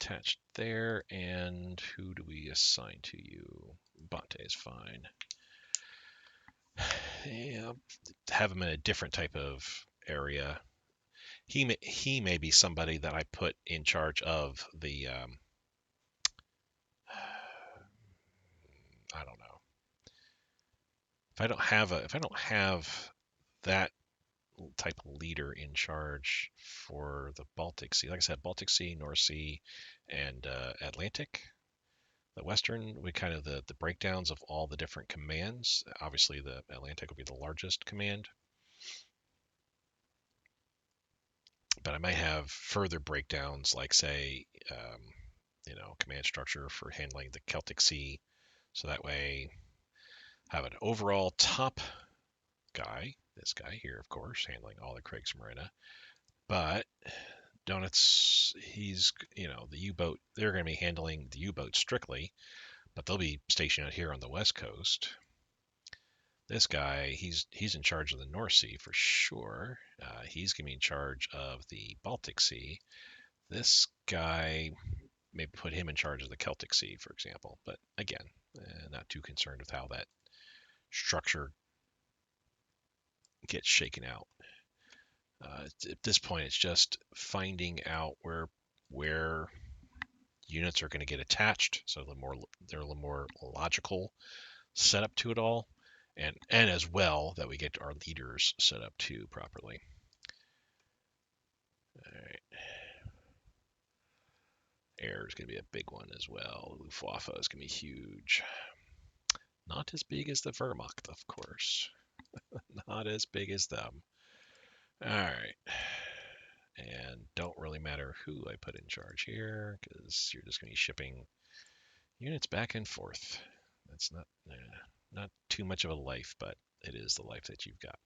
attached there. And who do we assign to you? Bante is fine. Yeah, have him in a different type of area. He may be somebody that I put in charge of the I don't know. If I don't have that type of leader in charge for the Baltic Sea, like I said, Baltic Sea, North Sea, and Atlantic. The Western, we kind of the breakdowns of all the different commands. Obviously, the Atlantic will be the largest command, but I might have further breakdowns, like say, command structure for handling the Celtic Sea. So that way, have an overall top guy, this guy here, of course, handling all the Kriegsmarine. But he's, the U-boat, they're going to be handling the U-boat strictly, but they'll be stationed out here on the West Coast. This guy, he's in charge of the North Sea for sure. He's going to be in charge of the Baltic Sea. This guy, maybe put him in charge of the Celtic Sea, for example. But again, not too concerned with how that structure gets shaken out. At this point, it's just finding out where units are going to get attached, so they're a little more logical setup to it all, and as well that we get our leaders set up too properly. All right. Air is going to be a big one as well. Luftwaffe is going to be huge. Not as big as the Wehrmacht, of course. Not as big as them. All right. And don't really matter who I put in charge here, because you're just going to be shipping units back and forth. That's not too much of a life, but it is the life that you've got.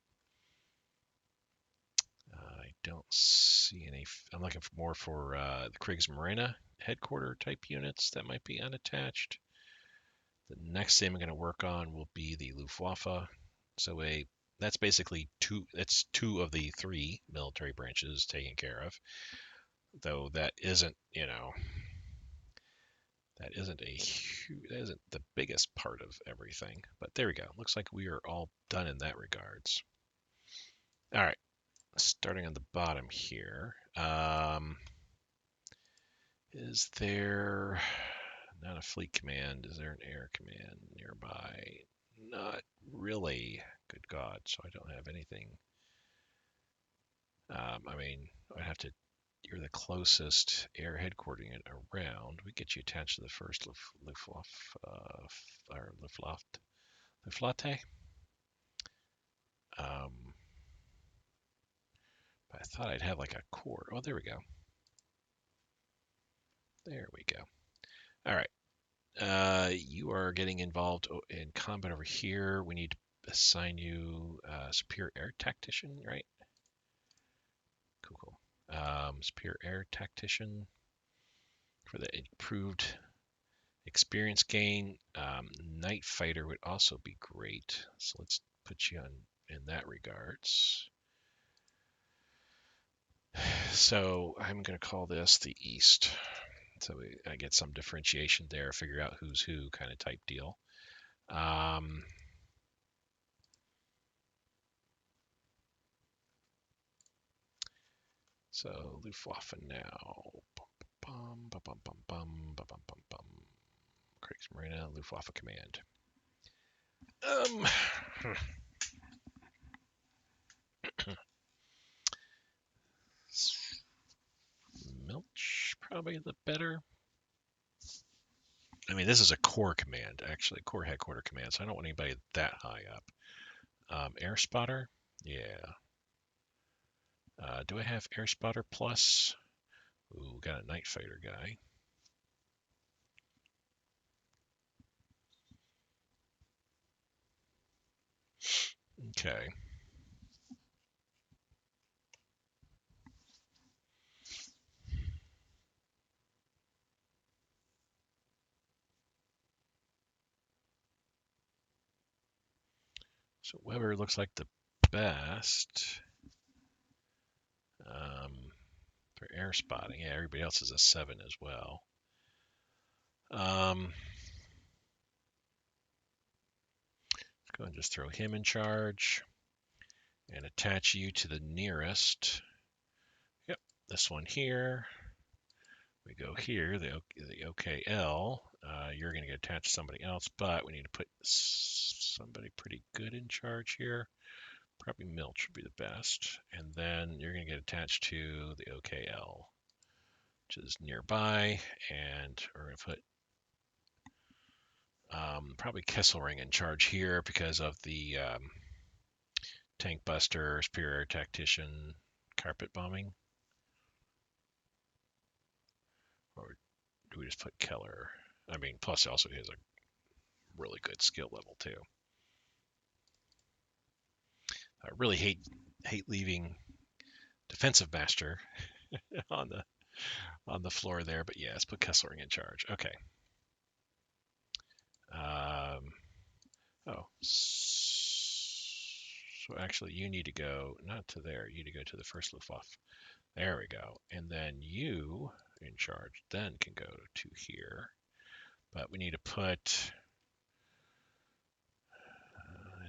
I don't see any. I'm looking for more for the Kriegsmarine headquarter type units that might be unattached. The next thing I'm going to work on will be the Luftwaffe. So that's basically two. That's two of the three military branches taken care of. Though that isn't, that isn't the biggest part of everything. But there we go. Looks like we are all done in that regards. All right, starting on the bottom here. Is there not a fleet command? Is there an air command nearby? Not really. Good God. So I don't have anything. I mean, I'd have to. You're the closest air headquartering it around. We get you attached to the first Luftwaffe, or Luftwaffe. But I thought I'd have like a core. Oh, there we go. There we go. All right. You are getting involved in combat over here. We need to assign you superior air tactician, right? Cool. Superior air tactician for the improved experience gain. Night fighter would also be great. So let's put you on in that regards. So I'm going to call this the East. So I get some differentiation there, figure out who's who kind of type deal. So Luftwaffe now. Kriegsmarine, Luftwaffe command. Milch, probably the better. I mean, this is a core command, actually, core headquarter command, so I don't want anybody that high up. Air spotter, yeah. Do I have Air Spotter Plus? Ooh, got a Night Fighter guy. Okay. So Weber looks like the best for air spotting. Yeah, everybody else is a 7 as well. Let's go and just throw him in charge and attach you to the nearest. Yep, this one here. We go here, the OKL. You're going to get attached to somebody else, but we need to put somebody pretty good in charge here. Probably Milch would be the best. And then you're going to get attached to the OKL, which is nearby. And we're going to put probably Kesselring in charge here because of the Tank Buster, Superior Tactician, Carpet Bombing. Or do we just put Keller? I mean, plus also he has a really good skill level too. I really hate leaving Defensive Master on the floor there, but yeah, let's put Kesselring in charge. Okay. Oh, so actually you need to go not to there. You need to go to the first Luftwaffe. There we go. And then you in charge then can go to here. But we need to put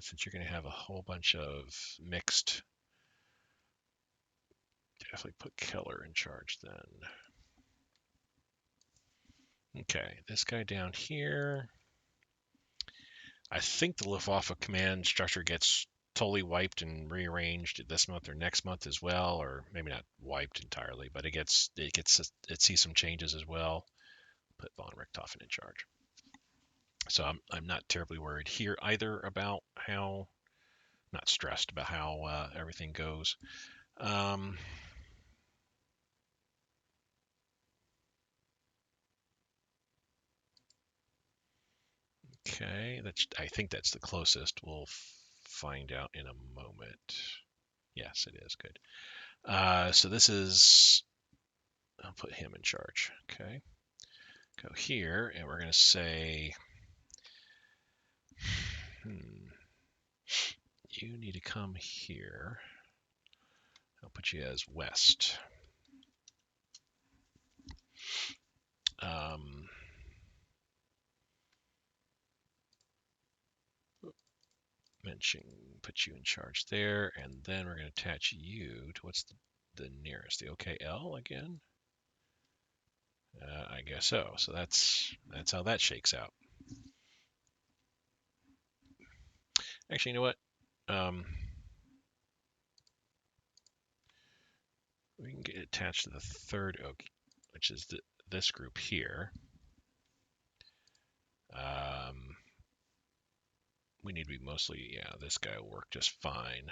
since you're going to have a whole bunch of mixed, definitely put Keller in charge then. Okay, this guy down here. I think the Luftwaffe command structure gets totally wiped and rearranged this month or next month as well, or maybe not wiped entirely, but it sees some changes as well. Put von Richthofen in charge. So I'm not terribly worried here either about how, not stressed about how everything goes. Okay, I think that's the closest. We'll find out in a moment. Yes, it is good. So this is, I'll put him in charge. Okay, go here, and we're going to say, you need to come here. I'll put you as west. Put you in charge there, and then we're going to attach you to what's the nearest, the OKL again. I guess so. So that's how that shakes out. Actually, you know what? We can get attached to the third oak, which is this group here. We need to be mostly, yeah, this guy will work just fine.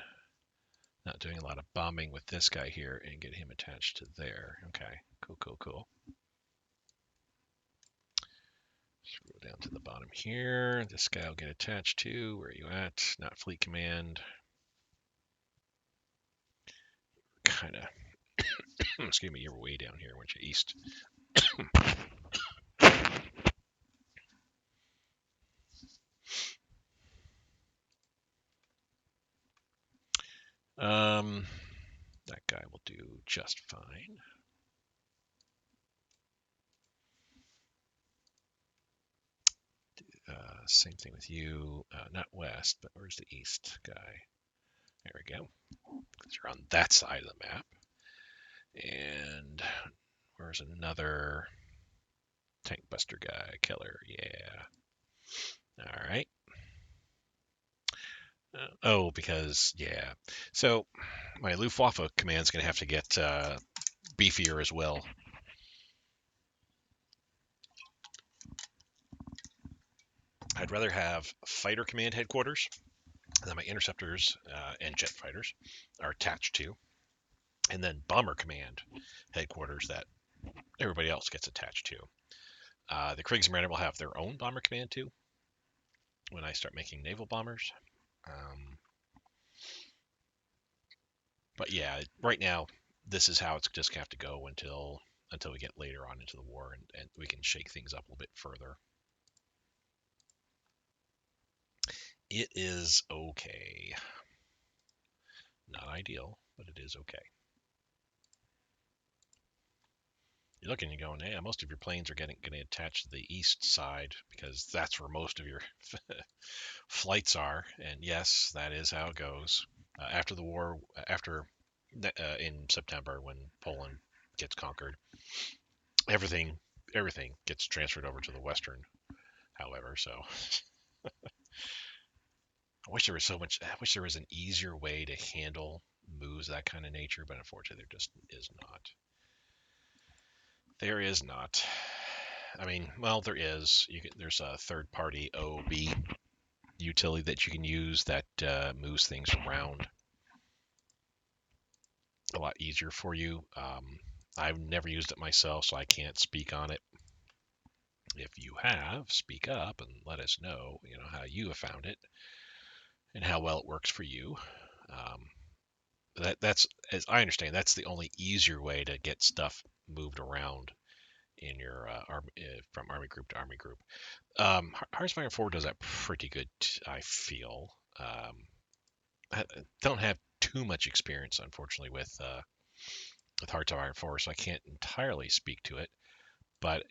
Not doing a lot of bombing with this guy here and get him attached to there. Okay, cool. Scroll down to the bottom here. This guy will get attached to. Where are you at? Not fleet command. Kind of. Excuse me, you're way down here, weren't you? East. That guy will do just fine. Same thing with you. Not west, but where's the east guy? There we go. Because you're on that side of the map. And where's another tank buster guy? Keller, yeah. All right. Because, yeah. So my Luftwaffe command's going to have to get beefier as well. I'd rather have fighter command headquarters that my interceptors and jet fighters are attached to. and then Bomber Command headquarters that everybody else gets attached to. The Kriegsmarine will have their own Bomber Command too when I start making naval bombers. Um, but yeah, right now this is how it's just gonna have to go until we get later on into the war and we can shake things up a little bit further. It is okay. Not ideal, but it is okay. You're looking, you're going, yeah, most of your planes are getting attached to the east side because that's where most of your flights are. And yes, that is how it goes. After the war, after in September when Poland gets conquered, everything everything gets transferred over to the western. However, so I wish there was so much. I wish there was an easier way to handle moves of that kind of nature, but unfortunately, there just is not. There is not. I mean, well, there is. There's a third-party OB utility that you can use that moves things around a lot easier for you. I've never used it myself, so I can't speak on it. If you have, speak up and let us know, how you have found it and how well it works for you. Um, that's, as I understand, that's the only easier way to get stuff moved around in your from army group to army group. Hearts 4 does that pretty good, I feel. I don't have too much experience, unfortunately, with Hearts of Iron 4, so I can't entirely speak to it. But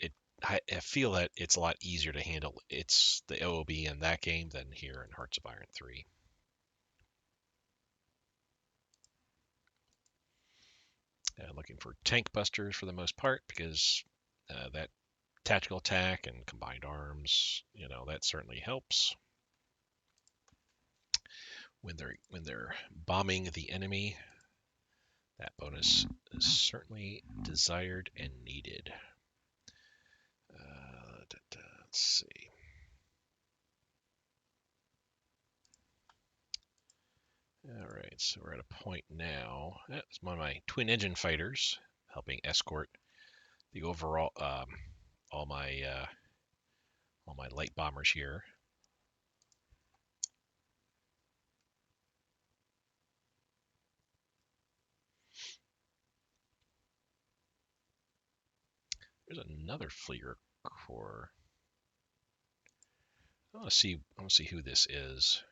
I feel that it's a lot easier to handle. It's the OOB in that game than here in Hearts of Iron 3. Looking for tank busters for the most part because that tactical attack and combined arms, that certainly helps when they're bombing the enemy. That bonus is certainly desired and needed. Let's see. All right, so we're at a point now. That's one of my twin engine fighters helping escort the overall all my uh, all my light bombers here. There's another Fleer Corps. I want to see who this is.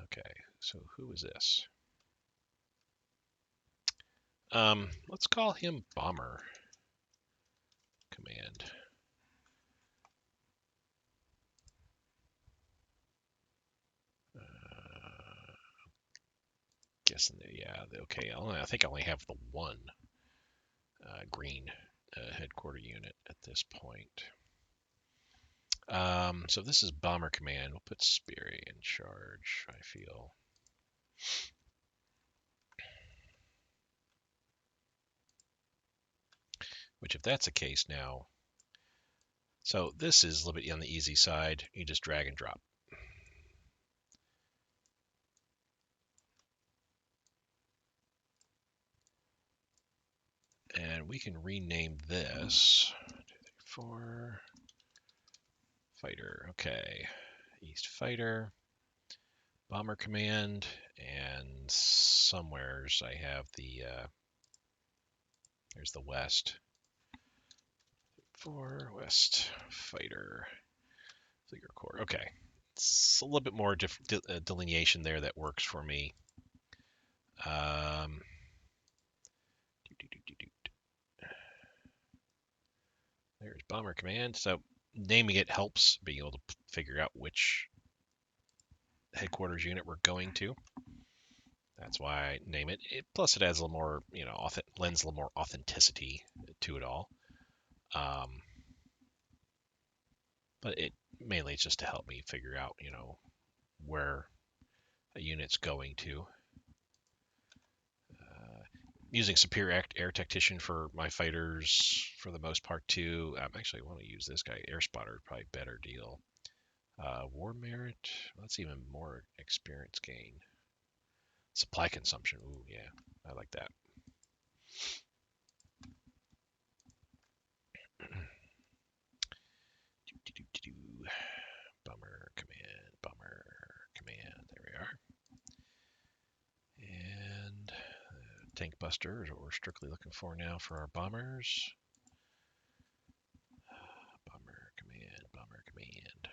Okay, so who is this? Let's call him Bomber Command. Guessing, yeah, okay. I think I only have the one green headquarter unit at this point. So this is Bomber Command. We'll put Speary in charge, I feel. Which, if that's the case now, so this is a little bit on the easy side. You just drag and drop. And we can rename this 4 Fighter. Okay. East Fighter, Bomber Command, and somewheres I have there's the West. 4 West Fighter, Fleer Corps. Okay. It's a little bit more delineation there that works for me. There's Bomber Command. So naming it helps being able to figure out which headquarters unit we're going to. That's why I name it. Plus, it adds a little more, lends a little more authenticity to it all. But it mainly it's just to help me figure out, where a unit's going to. Using Superior Air Tactician for my fighters for the most part too. Actually, I want to use this guy. Air Spotter, probably better deal. War Merit, that's even more experience gain. Supply consumption. Ooh, yeah, I like that. Bummer command, bummer command. There we are. And tank buster is what we're strictly looking for now for our bombers. Bummer command, bummer command.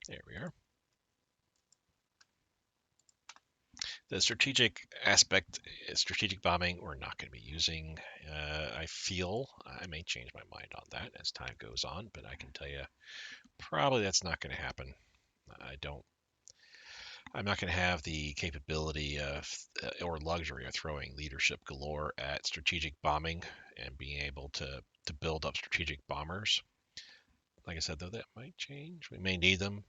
There we are. The strategic aspect, strategic bombing, we're not going to be using. I feel I may change my mind on that as time goes on, but I can tell you probably that's not going to happen. I'm not going to have the capability of or luxury of throwing leadership galore at strategic bombing and being able to build up strategic bombers. Like I said, though, that might change. We may need them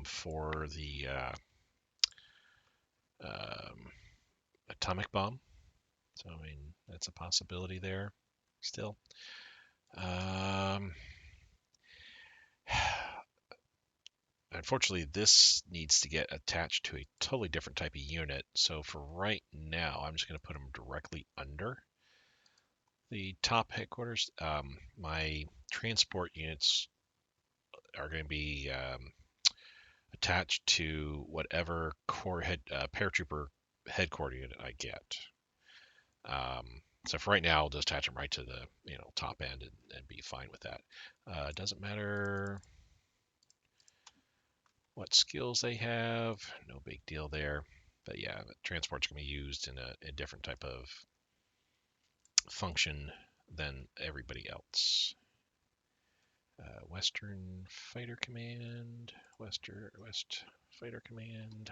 for the um, atomic bomb. So, I mean, that's a possibility there still. Um, Unfortunately, this needs to get attached to a totally different type of unit. So for right now, I'm just going to put them directly under the top headquarters. My transport units are going to be attached to whatever core paratrooper headquarter unit I get. So for right now, I'll just attach them right to the top end and be fine with that. Doesn't matter what skills they have, no big deal there. But yeah, transport's going to be used in a different type of function than everybody else. Western Fighter Command, West Fighter Command.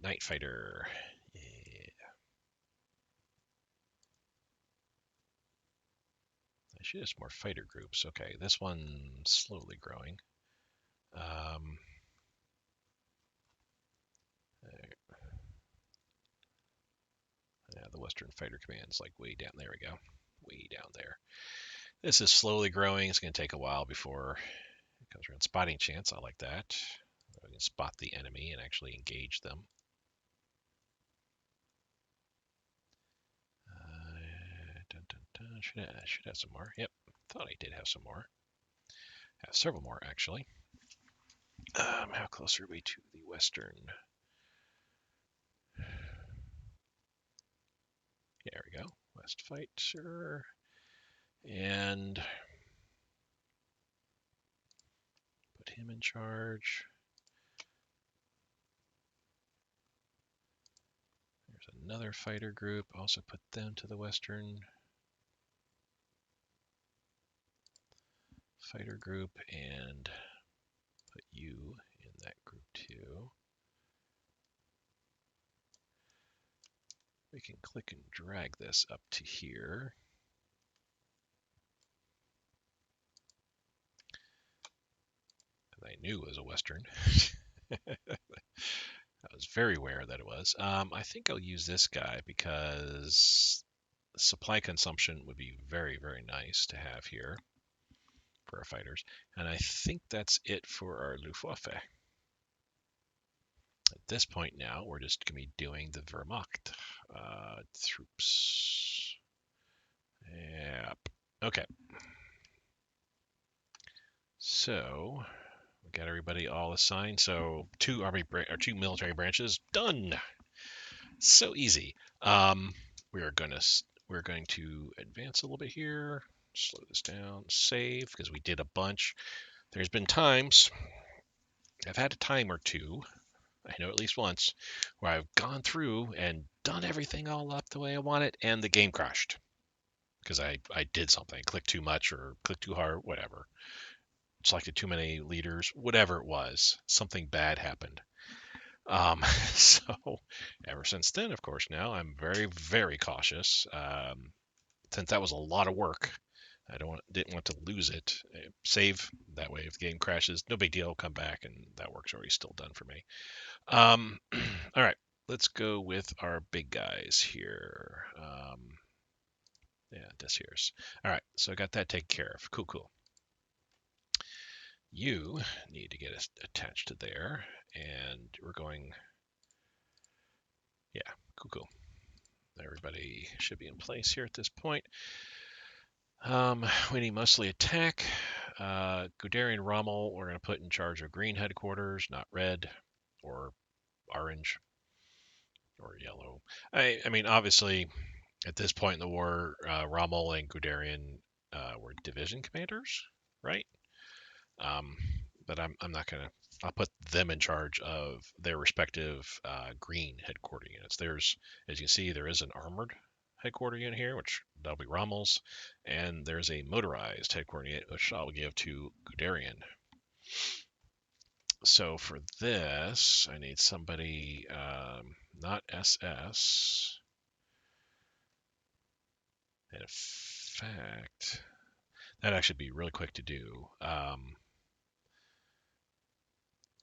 Night Fighter. Yeah. I should have some more fighter groups. Okay, this one's slowly growing. Yeah, the Western Fighter Command's like way down. There we go. Way down there. This is slowly growing. It's going to take a while before it comes around. Spotting chance. I like that. We can spot the enemy and actually engage them. Dun, dun, dun. Should have some more. Yep. Thought I did have some more. Have several more, actually. How close are we to the Western? There we go. West Fighter. And put him in charge. There's another fighter group. Also put them to the Western fighter group and put you in that group too. We can click and drag this up to here. I knew it was a Western. I was very aware that it was. I think I'll use this guy because supply consumption would be very, very nice to have here for our fighters. And I think that's it for our Luftwaffe. At this point now, we're just going to be doing the Wehrmacht troops. Yep. Okay. So we got everybody all assigned. So two military branches done. So easy. We're going to advance a little bit here. Slow this down. Save because we did a bunch. There's been times I've had a time or two. I know at least once where I've gone through and done everything all up the way I want it, and the game crashed because I did something, clicked too much or clicked too hard, whatever. Selected too many leaders, whatever it was, something bad happened. So ever since then, of course, now I'm very, very cautious. Since that was a lot of work, didn't want to lose it. Save that way. If the game crashes, no big deal. Come back, and that work's already still done for me. All right, let's go with our big guys here. Yeah, this here's. All right, so I got that taken care of. Cool, cool. You need to get attached to there, and we're going. Yeah, cool, cool. Everybody should be in place here at this point. We need mostly attack. Guderian Rommel, we're going to put in charge of green headquarters, not red or orange or yellow. I mean, obviously, at this point in the war, Rommel and Guderian were division commanders, right? Um, but I'm not going to. I'll put them in charge of their respective green headquarter units. There's, as you see, there is an armored headquarter unit here, which that'll be Rommel's, and there's a motorized headquarter unit, which I'll give to Guderian. So for this, I need somebody not SS. In fact, that'd actually be really quick to do.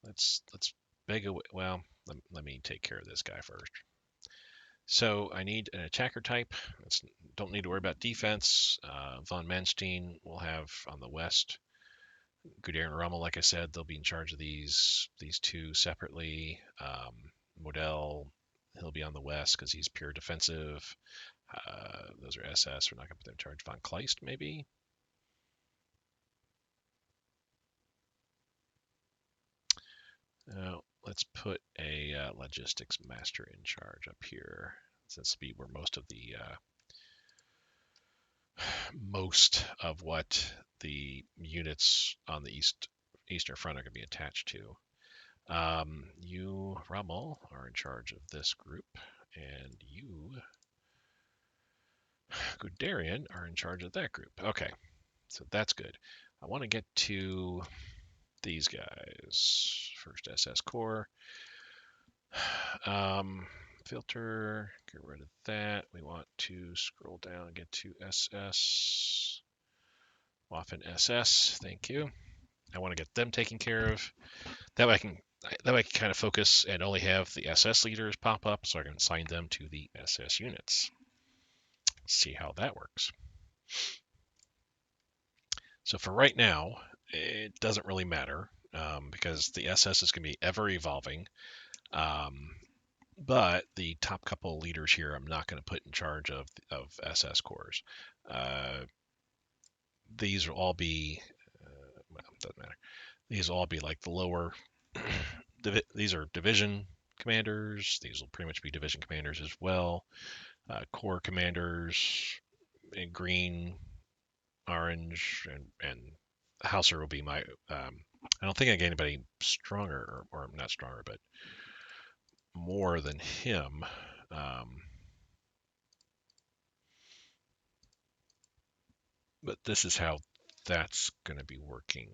Let's beg away. Well, let me take care of this guy first. So I need an attacker type. Don't need to worry about defense. Von Manstein will have on the west. Guderian and Rommel, like I said, they'll be in charge of these two separately. Model, he'll be on the west because he's pure defensive. Those are SS. We're not going to put them in charge. Von Kleist, maybe. Let's put a logistics master in charge up here, since we were most of what the units on the eastern front are going to be attached to. You, Rommel, are in charge of this group, and you, Guderian, are in charge of that group. Okay, so that's good. I want to get to these guys. First SS Corps. Filter, get rid of that. We want to scroll down and get to SS. Waffen SS, thank you. I want to get them taken care of. That way I can kind of focus and only have the SS leaders pop up so I can assign them to the SS units. See how that works. So for right now, it doesn't really matter because the SS is going to be ever evolving. But the top couple of leaders here, I'm not going to put in charge of SS corps. These will all be, well, doesn't matter. These will all be like the lower. These are division commanders. These will pretty much be division commanders as well. Corps commanders in green, orange, and Hauser will be my. I don't think I get anybody stronger, or not stronger, but more than him. But this is how that's going to be working,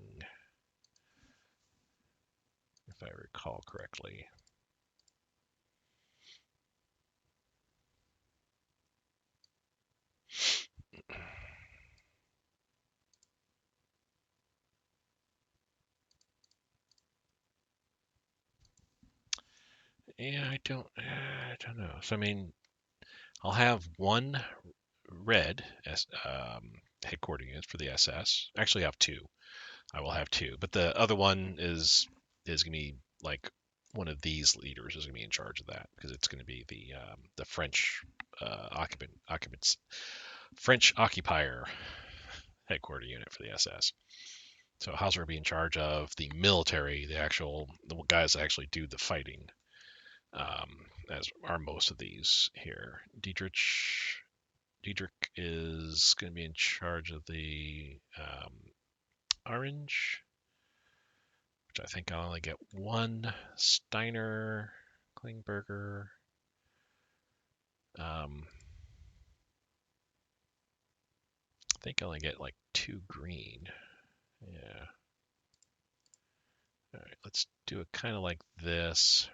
if I recall correctly. Yeah, I don't know. So I mean, I'll have one red headquarter unit for the SS. Actually, I have two. I will have two, but the other one is gonna be like one of these leaders is gonna be in charge of that because it's gonna be the French occupants French occupier headquarter unit for the SS. So Hauser will be in charge of the military, the guys that actually do the fighting, as are most of these here. Diedrich is going to be in charge of the orange, which I think I'll only get one. Steiner, Klingberger. I think I only get like two green. Yeah. All right, let's do it kind of like this.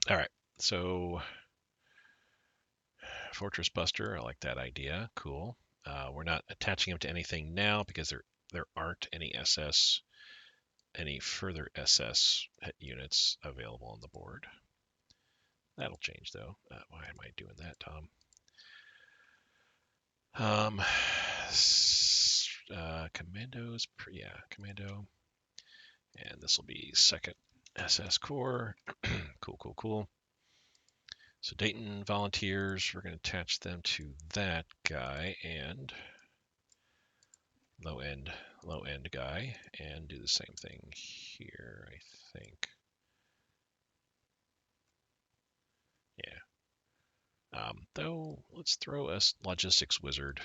All right, so Fortress Buster. I like that idea. Cool. We're not attaching him to anything now because there aren't any further SS units available on the board. That'll change though. Why am I doing that, Tom? Commandos. Yeah, commando. And this will be second SS Corps. Cool, cool, cool. So Dayton Volunteers, we're going to attach them to that guy and low end guy, and do the same thing here, I think. Yeah. Though, let's throw a logistics wizard.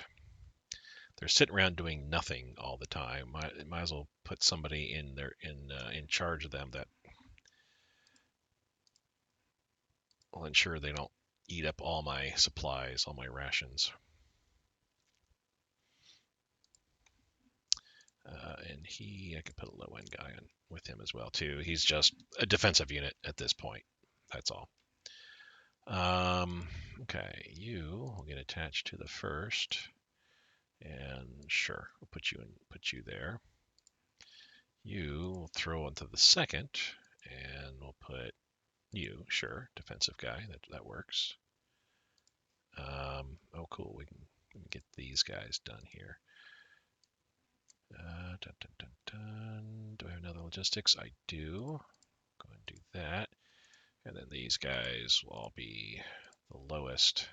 They're sitting around doing nothing all the time. Might as well put somebody in there in charge of them that will ensure they don't eat up all my supplies, all my rations. And I could put a low end guy in with him as well too. He's just a defensive unit at this point. That's all. Okay, you will get attached to the first, and sure, we'll put you there. You will throw into the second, and we'll put you, sure, defensive guy. That works. Oh, cool. We can get these guys done here. Dun, dun, dun, dun. Do I have another logistics? I do. Go ahead and do that. And then these guys will all be the lowest.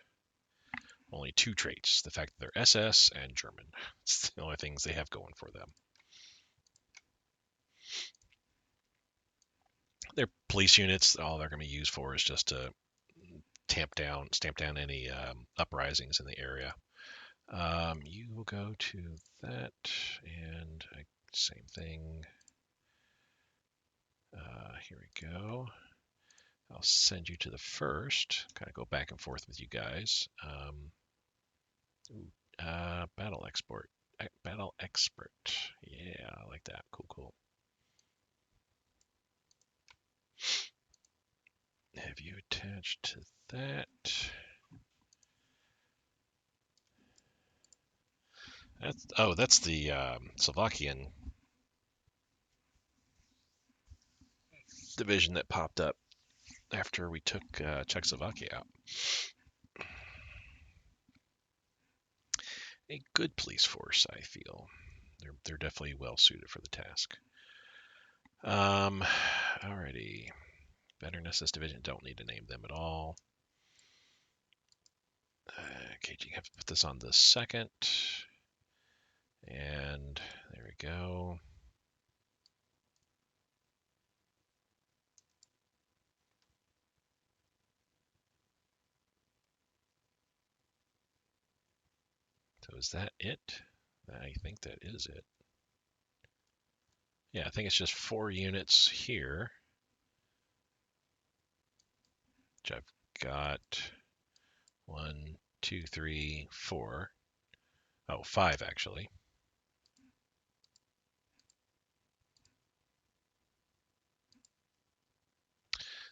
Only 2 traits. The fact that they're SS and German. It's the only things they have going for them. They're police units. All they're going to be used for is just to stamp down any uprisings in the area. You will go to that, and same thing. Here we go. I'll send you to the first. Kind of go back and forth with you guys. Battle expert. Battle expert. Yeah, I like that. Cool, cool. Have you attached to that? That's the Slovakian division that popped up after we took Czechoslovakia out. A good police force, I feel. They're definitely well suited for the task. Alrighty. Veteran SS division, don't need to name them at all. Okay, you have to put this on the second. And there we go. So is that it? I think that is it. Yeah, I think it's just 4 units here. Which I've got 1, 2, 3, 4. Oh, 5 actually.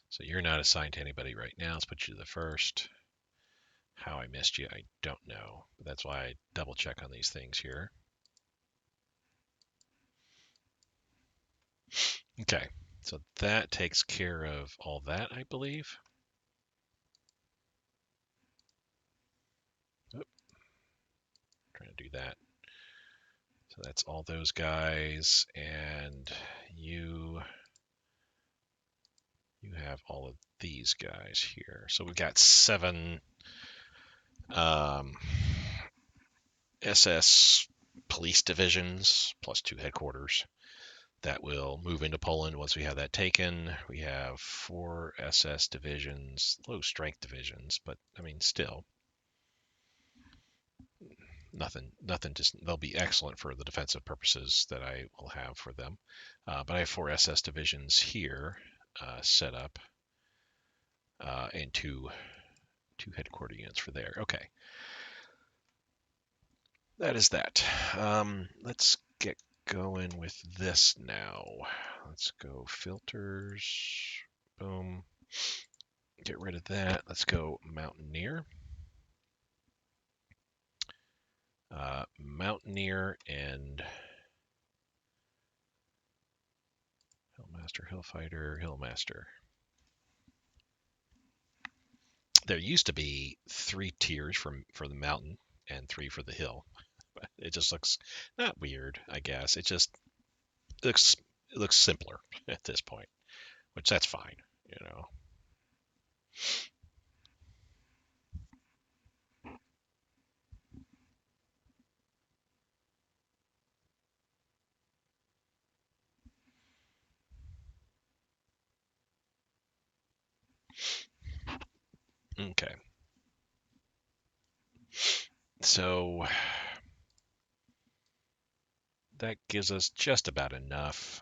So you're not assigned to anybody right now. Let's put you to the first. How I missed you, I don't know. But that's why I double check on these things here. Okay, so that takes care of all that, I believe. Oop, trying to do that. So that's all those guys, and you have all of these guys here. So we've got 7 SS police divisions plus 2 headquarters that will move into Poland once we have that taken. We have 4 SS divisions, low strength divisions, but I mean still nothing. Just they'll be excellent for the defensive purposes that I will have for them. But I have 4 SS divisions here set up, and two headquarter units for there. Okay, that is that. Let's get going with this now. Let's go filters. Boom. Get rid of that. Let's go Mountaineer. Mountaineer and Hillmaster, Hillfighter, Hillmaster. There used to be 3 tiers for the mountain and 3 for the hill. But it just looks not weird, I guess. It just looks it looks simpler at this point, which that's fine, you know. Okay. So that gives us just about enough.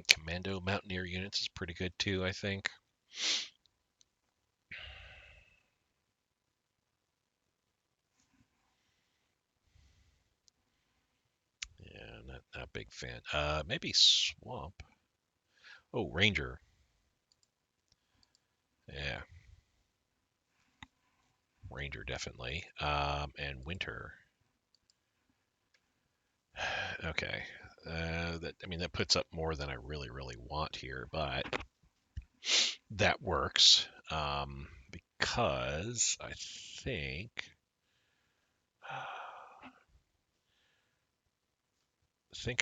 Commando Mountaineer units is pretty good too, I think. Yeah, not a big fan. Maybe Swamp. Oh, Ranger. Yeah, Ranger definitely. And Winter. Okay. That puts up more than I really want here, but that works. Because I think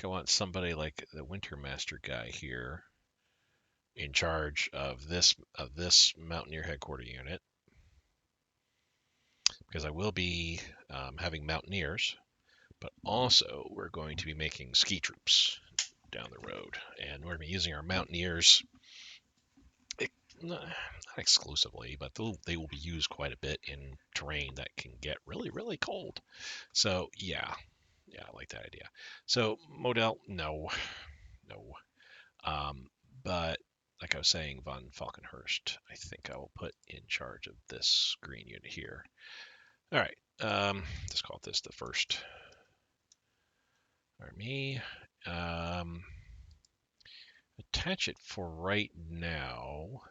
I want somebody like the Winter Master guy here in charge of this Mountaineer headquarter unit, because I will be having Mountaineers, but also we're going to be making ski troops down the road, and we're going to be using our Mountaineers not exclusively, but they will be used quite a bit in terrain that can get really cold. So yeah, I like that idea. So Model, no. Um, but like I was saying, von Falkenhurst, I think I will put in charge of this green unit here. All right, let's call this the first army. Um, Attach it for right now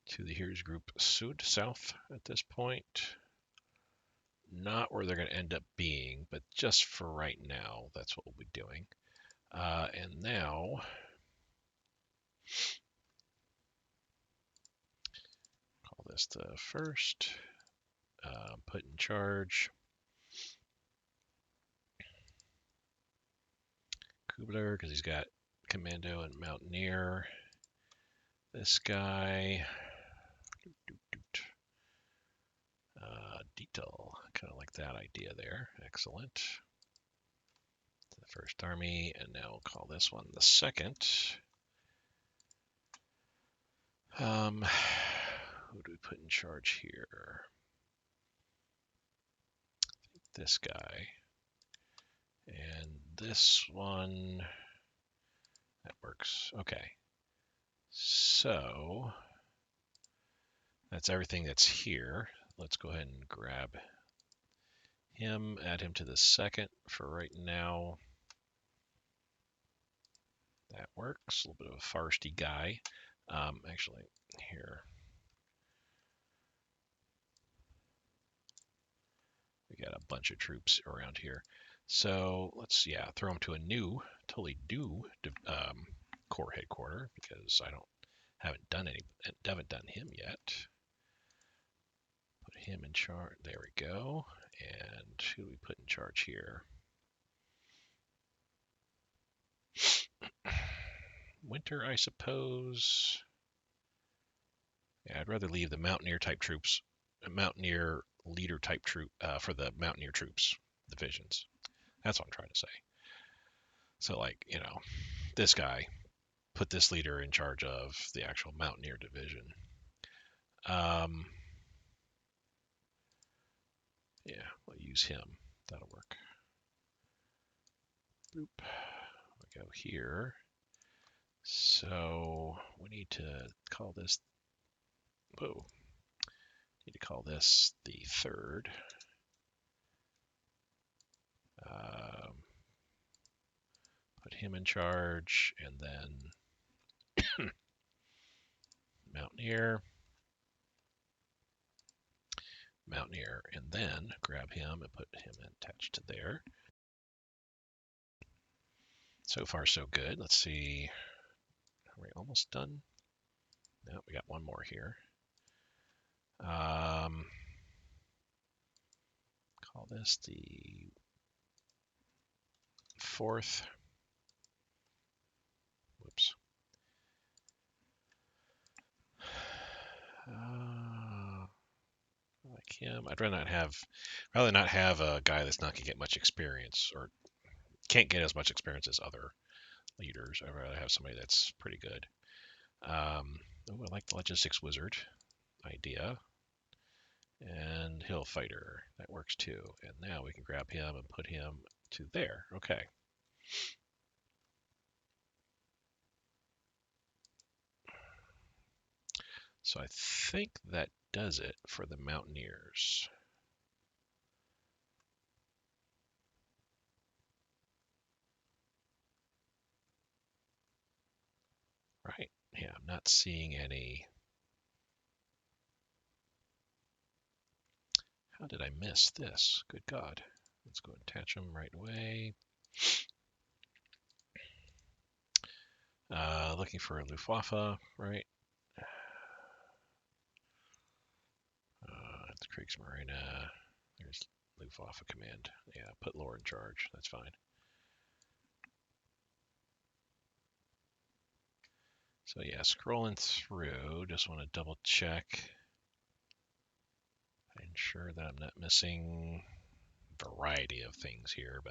to the Heroes Group Sud South at this point. Not where they're going to end up being, but just for right now, that's what we'll be doing. And now, call this the first. Put in charge. Kubler, because he's got Commando and Mountaineer. This guy. Detail. Kind of like that idea there. Excellent. The first army, and now we'll call this one the second. Who do we put in charge here? This guy. And this one, that works. Okay. So that's everything that's here. Let's go ahead and grab him, add him to the second for right now. That works. A little bit of a Farsty guy. Actually, here. We got a bunch of troops around here. So let's, throw them to a totally new corps headquarter, because haven't done him yet. Put him in charge. There we go. And who do we put in charge here? Winter, I suppose. Yeah, I'd rather leave the Mountaineer type troops, Mountaineer leader type troop for the Mountaineer troops divisions. That's what I'm trying to say. So, like, this guy, put this leader in charge of the actual Mountaineer division. Yeah, we'll use him. That'll work. Boop. We go here. So we need to call this. Whoa. Need to call this the third. put him in charge, and then Mountaineer, Mountaineer, and then grab him and put him attached to there. So far, so good. Let's see. Are we almost done? No, we got one more here. Call this the fourth. Whoops. Like him, I'd rather not have a guy that's not gonna get much experience or can't get as much experience as other leaders. I'd rather have somebody that's pretty good. I like the logistics wizard idea. And hill fighter, that works too. And now we can grab him and put him to there. Okay. So I think that does it for the mountaineers. Right. Yeah, I'm not seeing any. How did I miss this? Good God. Let's go attach them right away. Looking for a Luftwaffe, right? It's Kriegsmarine. There's Luftwaffe command. Yeah, put Laura in charge. That's fine. So yeah, scrolling through, just want to double check. Ensure that I'm not missing a variety of things here,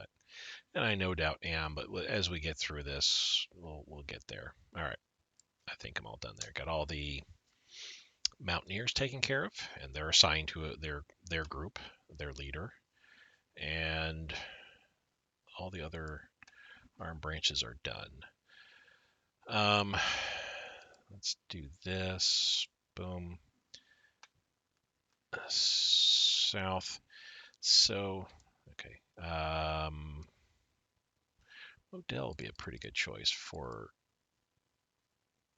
and I no doubt am, but as we get through this, we'll get there. All right, I think I'm all done there. Got all the mountaineers taken care of, and they're assigned to their group, their leader, and all the other arm branches are done. Let's do this. Boom. South. So, okay. Odell would be a pretty good choice for.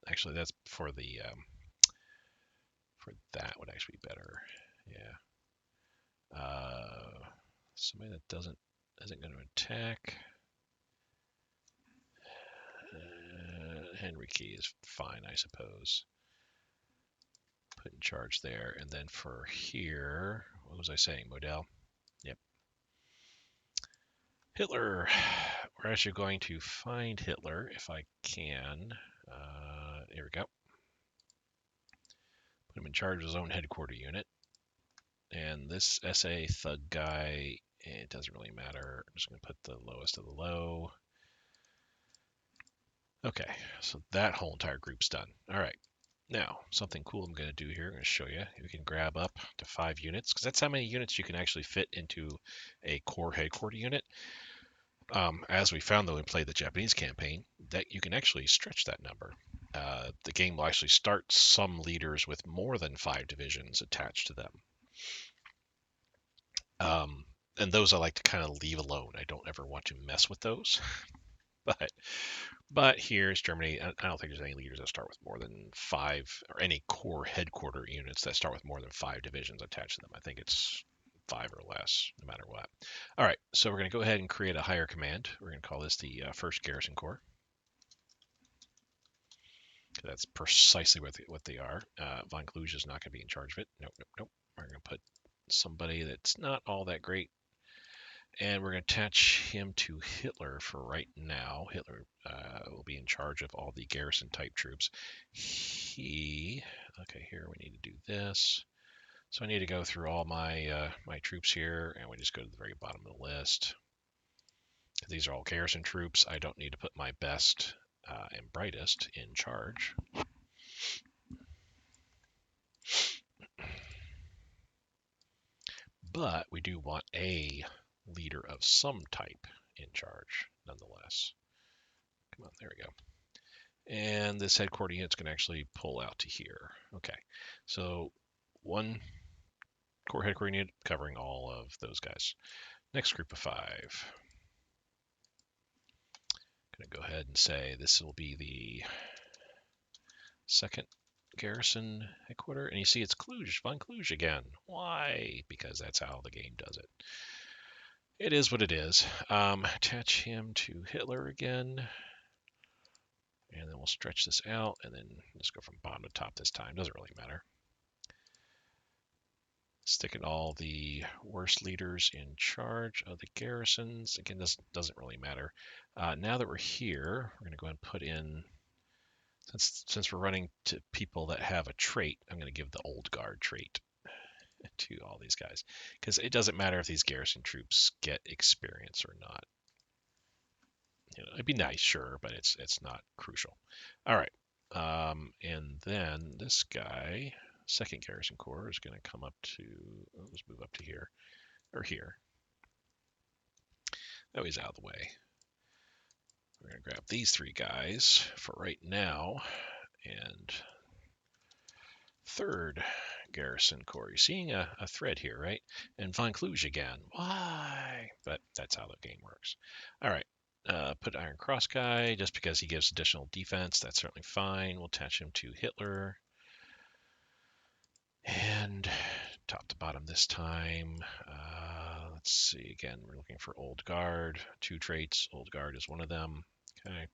Actually, that's for the for that would actually be better. Yeah. Somebody that isn't going to attack. Henry Key is fine, I suppose. Put in charge there, and then for here, what was I saying, Modell? Yep. Hitler. We're actually going to find Hitler if I can. Here we go. Put him in charge of his own headquarter unit. And this SA thug guy, it doesn't really matter. I'm just going to put the lowest of the low. Okay, so that whole entire group's done. All right. Now, something cool I'm going to do here, I'm going to show you. We can grab up to 5 units, because that's how many units you can actually fit into a core headquarter unit. As we found, though, when we played the Japanese campaign, that you can actually stretch that number. The game will actually start some leaders with more than 5 divisions attached to them. And those I like to kind of leave alone. I don't ever want to mess with those. But here's Germany. I don't think there's any leaders that start with more than 5, or any core headquarter units that start with more than 5 divisions attached to them. I think it's 5 or less, no matter what. All right, so we're going to go ahead and create a higher command. We're going to call this the 1st Garrison Corps. That's precisely what they are. Von Kluge is not going to be in charge of it. Nope, nope, nope. We're going to put somebody that's not all that great. And we're going to attach him to Hitler for right now. Hitler will be in charge of all the garrison type troops. Okay, here we need to do this. So I need to go through all my my troops here, and we just go to the very bottom of the list. These are all garrison troops. I don't need to put my best and brightest in charge. But we do want a leader of some type in charge, nonetheless. Come on, there we go. And this headquarter unit's going to actually pull out to here. Okay, so 1 core headquarter unit covering all of those guys. Next group of 5. going to go ahead and say this will be the second garrison headquarters. And you see it's Cluj, von Cluj again. Why? Because that's how the game does it. It is what it is. Attach him to Hitler again. And then we'll stretch this out and then just go from bottom to top this time. Doesn't really matter. Sticking all the worst leaders in charge of the garrisons. Again, this doesn't really matter. Now that we're here, we're going to go ahead and put in, since we're running to people that have a trait, I'm going to give the old guard trait to all these guys. Because it doesn't matter if these garrison troops get experience or not. It'd be nice, sure, but it's not crucial. All right. And then this guy, second garrison corps, is going to come up to, let's move up to here, or here. Oh, he's out of the way. We're going to grab these three guys for right now. And third garrison corps. You're seeing a thread here, right? And von Cluj again. Why? But that's how the game works. All right. Put Iron Cross guy just because he gives additional defense. That's certainly fine. We'll attach him to Hitler. And top to bottom this time. Let's see. Again, we're looking for Old Guard. 2 traits. Old Guard is one of them. Okay.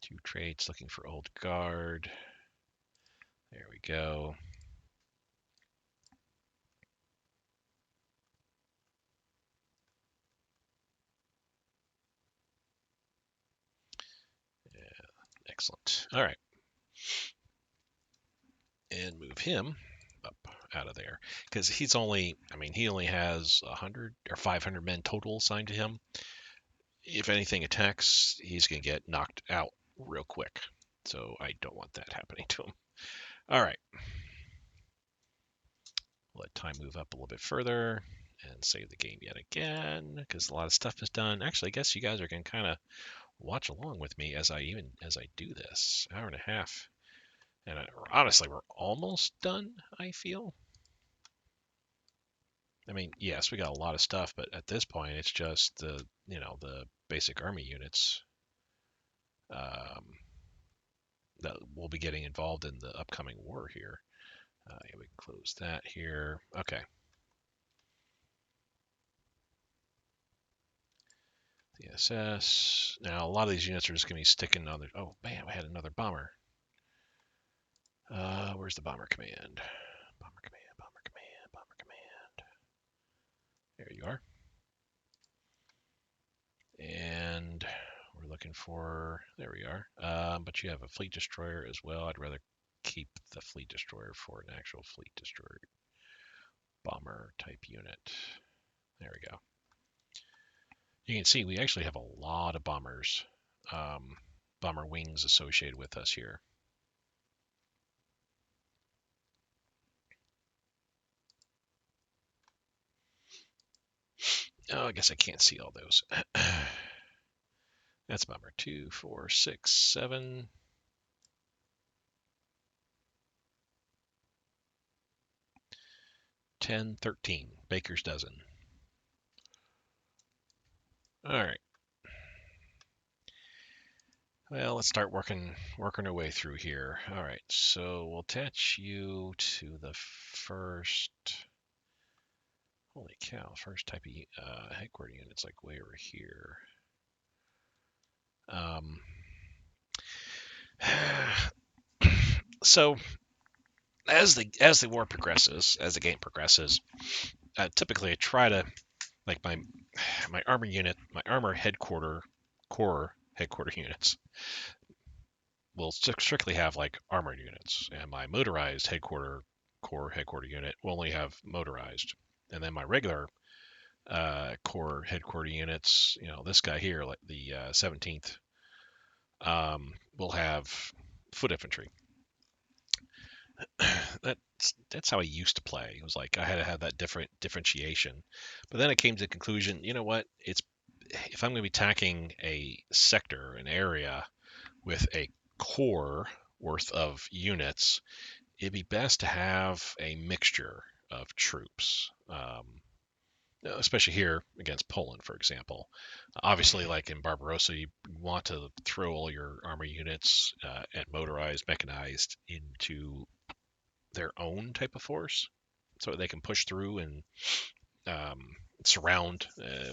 Two traits. Looking for Old Guard. There we go. Yeah, excellent. All right. And move him up out of there because he's only, he only has 100 or 500 men total assigned to him. If anything attacks, he's going to get knocked out real quick. So I don't want that happening to him. All right. Let time move up a little bit further and save the game yet again because a lot of stuff is done. Actually, I guess you guys are going to kind of watch along with me as I do this. Hour and a half. And honestly, we're almost done, I feel. Yes, we got a lot of stuff, but at this point, it's just the basic army units that will be getting involved in the upcoming war here. We can close that here. Okay. The SS. Now, a lot of these units are just going to be sticking on their... Oh, man, we had another bomber. Where's the bomber command? Bomber command, bomber command, bomber command. There you are. And we're looking for... There we are. But you have a fleet destroyer as well. I'd rather keep the fleet destroyer for an actual fleet destroyer bomber type unit. There we go. You can see we actually have a lot of bombers, bomber wings associated with us here. Oh, I guess I can't see all those. That's bomber 2, 4, 6, 7. 10, 13. Baker's dozen. All right. Well, let's start working our way through here. All right, so we'll attach you to the first. Holy cow! First type of headquarters unit's like way over here. So as the war progresses, as the game progresses, typically I try to my armor unit, my armor core headquarter units will strictly have like armored units, and my motorized core headquarter unit will only have motorized, and then my regular core headquarter units, this guy here, like the 17th, will have foot infantry. That's how I used to play. It was like I had to have that differentiation. But then I came to the conclusion, you know what? If I'm going to be attacking a sector, an area with a core worth of units, it'd be best to have a mixture of troops. especially here against Poland, for example. Obviously, like in Barbarossa, you want to throw all your armor units and motorized, mechanized into their own type of force, so they can push through and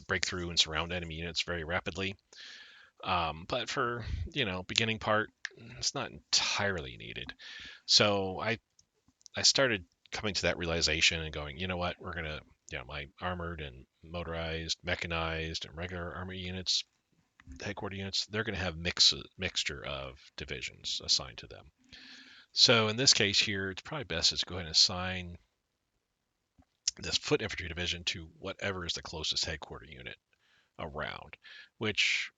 break through and surround enemy units very rapidly. But for beginning part, it's not entirely needed. So I started coming to that realization and going, you know what, we're gonna, my armored and motorized, mechanized, and regular armor units, headquarter units, they're gonna have mixture of divisions assigned to them. So in this case here, it's probably best to go ahead and assign this foot infantry division to whatever is the closest headquarter unit around, which,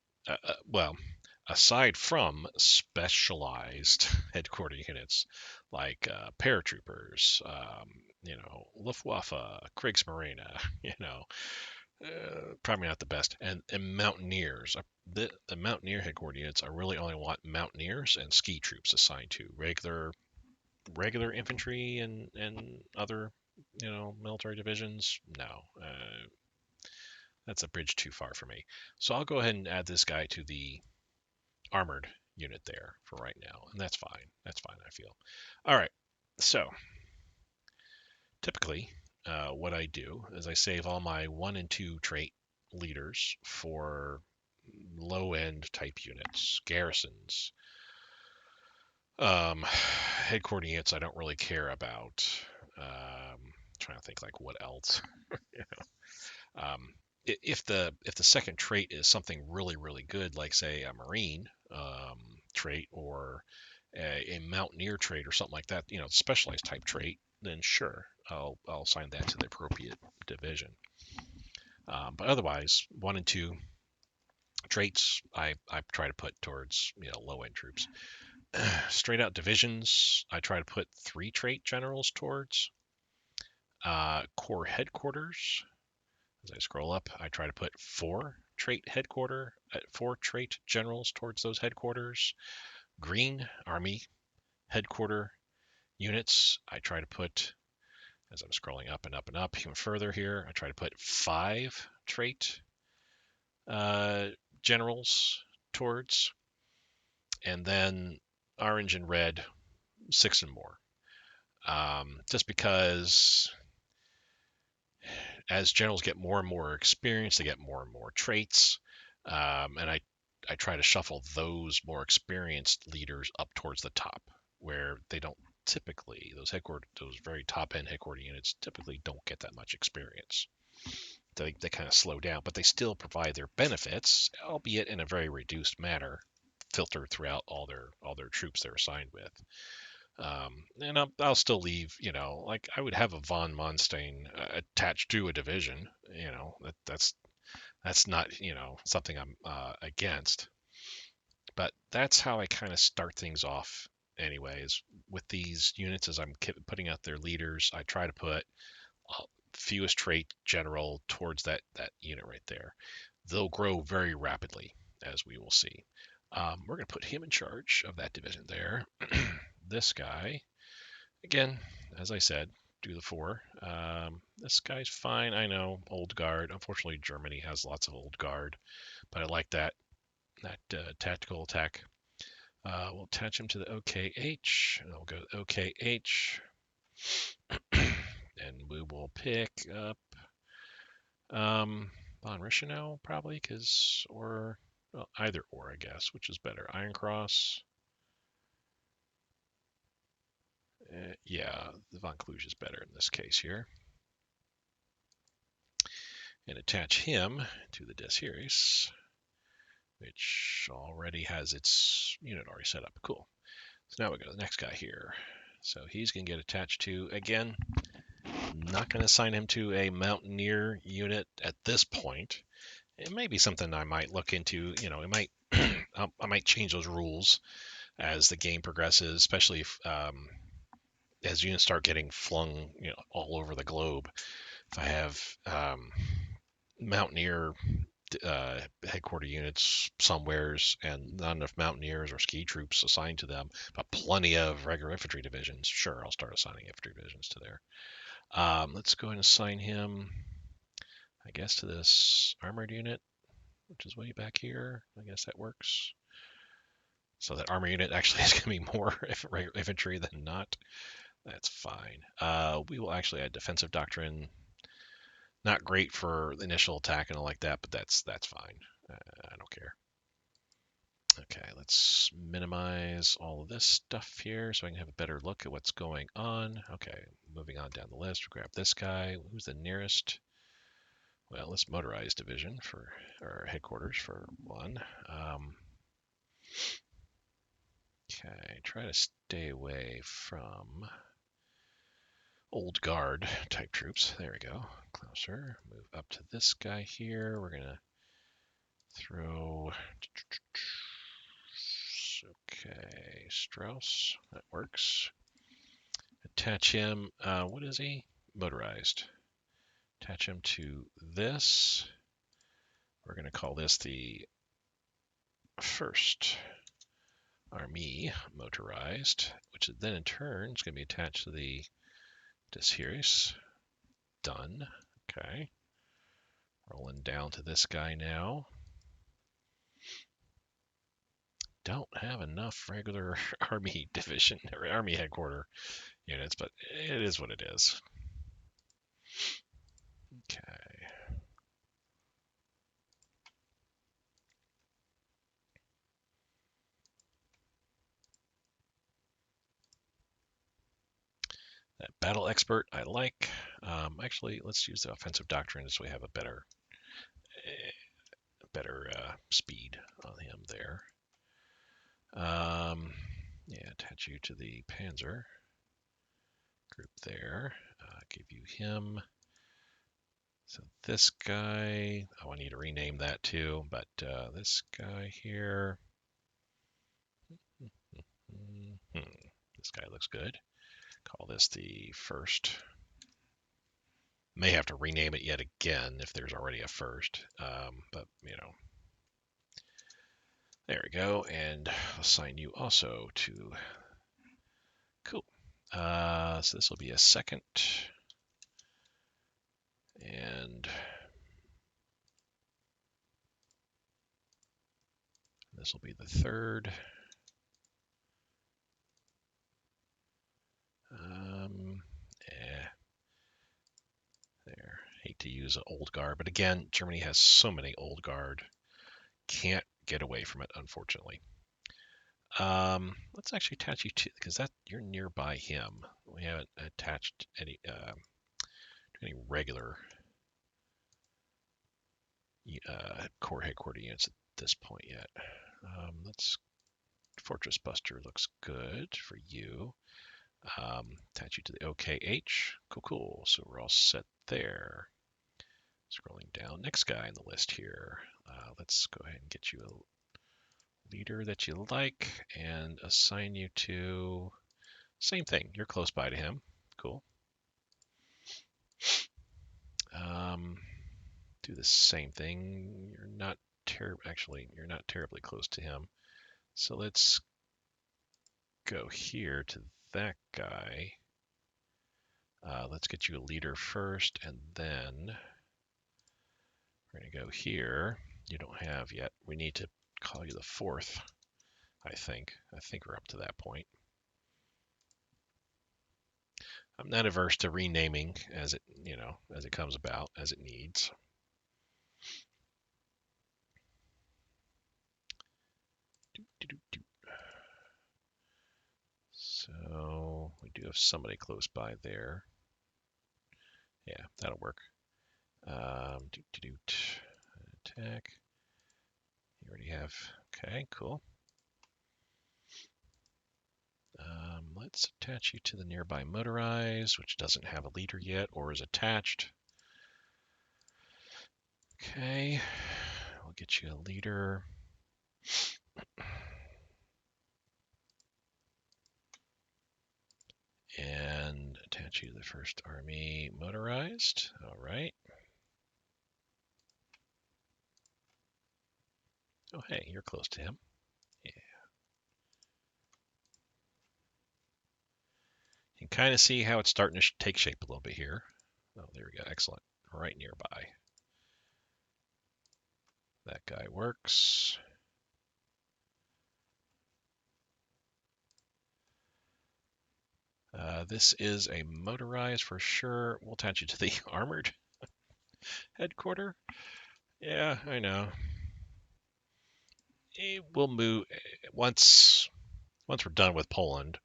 well, aside from specialized headquarter units like paratroopers, Luftwaffe, Kriegsmarine, probably not the best, and mountaineers. The mountaineer headquarter units, I really only want mountaineers and ski troops assigned to regular infantry and other military divisions. No, that's a bridge too far for me. So I'll go ahead and add this guy to the armored unit there for right now, and that's fine. That's fine, I feel. All right, so typically what I do is I save all my 1 and 2 trait leaders for low end type units, garrisons, headquarter units I don't really care about. Trying to think like what else. you Um, if the second trait is something really good, like say a marine trait or a mountaineer trait or something like that, specialized type trait, then sure, I'll assign that to the appropriate division. But otherwise, 1 and 2 traits I try to put towards low end troops. Straight out divisions, I try to put 3 trait generals towards. Core headquarters, as I scroll up, I try to put 4 trait generals towards those headquarters. Green Army headquarter units, I try to put, as I'm scrolling up and up and up even further here, I try to put 5 trait generals towards, and then orange and red, 6 and more. Just because as generals get more and more experience, they get more and more traits, and I try to shuffle those more experienced leaders up towards the top, where they don't typically those very top end headquarter units typically don't get that much experience. They kind of slow down, but they still provide their benefits, albeit in a very reduced manner, filtered throughout all their troops they're assigned with. And I'll still leave, like I would have a von Manstein attached to a division. That's not, something I'm against. But that's how I kind of start things off, anyways. With these units, as I'm putting out their leaders, I try to put fewest trait general towards that unit right there. They'll grow very rapidly, as we will see. We're going to put him in charge of that division there. This guy, again, as I said, do the 4. This guy's fine. I know, old guard. Unfortunately, Germany has lots of old guard, but I like that tactical attack. We'll attach him to the OKH, and I'll go OKH, and we will pick up Von Rischenau probably, either or, I guess, which is better. Iron Cross. Yeah, the Von Kluge is better in this case here. And attach him to the Des Heres, which already has its unit already set up. Cool. So now we go to the next guy here. So he's going to get attached to, again, not going to assign him to a Mountaineer unit at this point. It may be something I might look into. It might I might change those rules as the game progresses, especially if as units start getting flung all over the globe. If I have Mountaineer headquarter units somewheres and not enough mountaineers or ski troops assigned to them, but plenty of regular infantry divisions, sure, I'll start assigning infantry divisions to there. Let's go ahead and assign him. guess, to this armored unit, which is way back here. I guess that works. So that armor unit actually is going to be more infantry than not. That's fine. We will actually add defensive doctrine. Not great for the initial attack and all like that, but that's fine. I don't care. Okay, let's minimize all of this stuff here so I can have a better look at what's going on. Okay, moving on down the list, we'll grab this guy. Who's the nearest? Well, let's motorized division for our headquarters for one. Okay, try to stay away from old guard type troops. There we go. Closer. Move up to this guy here. We're gonna throw. Okay, Strauss. That works. Attach him. What is he? Motorized. Attach him to this. We're gonna call this the first army motorized, which then in turn is gonna be attached to the Disheris. Done. Okay. Rolling down to this guy now. Don't have enough regular army division or army headquarter units, but it is what it is. Okay. That battle expert I like. Actually, let's use the offensive doctrine so we have a better speed on him there. Yeah, attach you to the Panzer group there. Give you him. So this guy, I need to rename that too, but this guy here. This guy looks good. Call this the first. May have to rename it yet again if there's already a first, but you know. There we go, and assign you also to. Cool. So this will be a second, and this will be the third. There. Hate to use an old guard, but again, Germany has so many old guard. Can't get away from it, unfortunately. Let's actually attach you to, because you're nearby him. We haven't attached any regular core headquarter units at this point yet. Fortress Buster looks good for you. Attach you to the OKH. Cool. So we're all set there. Scrolling down, next guy on the list here. Let's go ahead and get you a leader that you like and assign you to same thing. You're close by to him. Cool. Do the same thing. You're not terribly close to him. So let's go here to that guy. Let's get you a leader first, and then we're going to go here. You don't have yet. We need to call you the fourth, I think. I think we're up to that point. I'm not averse to renaming as it comes about, as it needs. So we do have somebody close by there. Yeah, that'll work. Attack. You already have. Okay, cool. Let's attach you to the nearby motorized, which doesn't have a leader yet or is attached. Okay, we'll get you a leader. And attach you to the first army motorized. All right. Oh, hey, you're close to him. Yeah. You can kind of see how it's starting to take shape a little bit here. Oh, there we go. Excellent. Right nearby. works. This is a motorized for sure. We'll attach you to the armored headquarter. Yeah, I know. We'll move once we're done with Poland.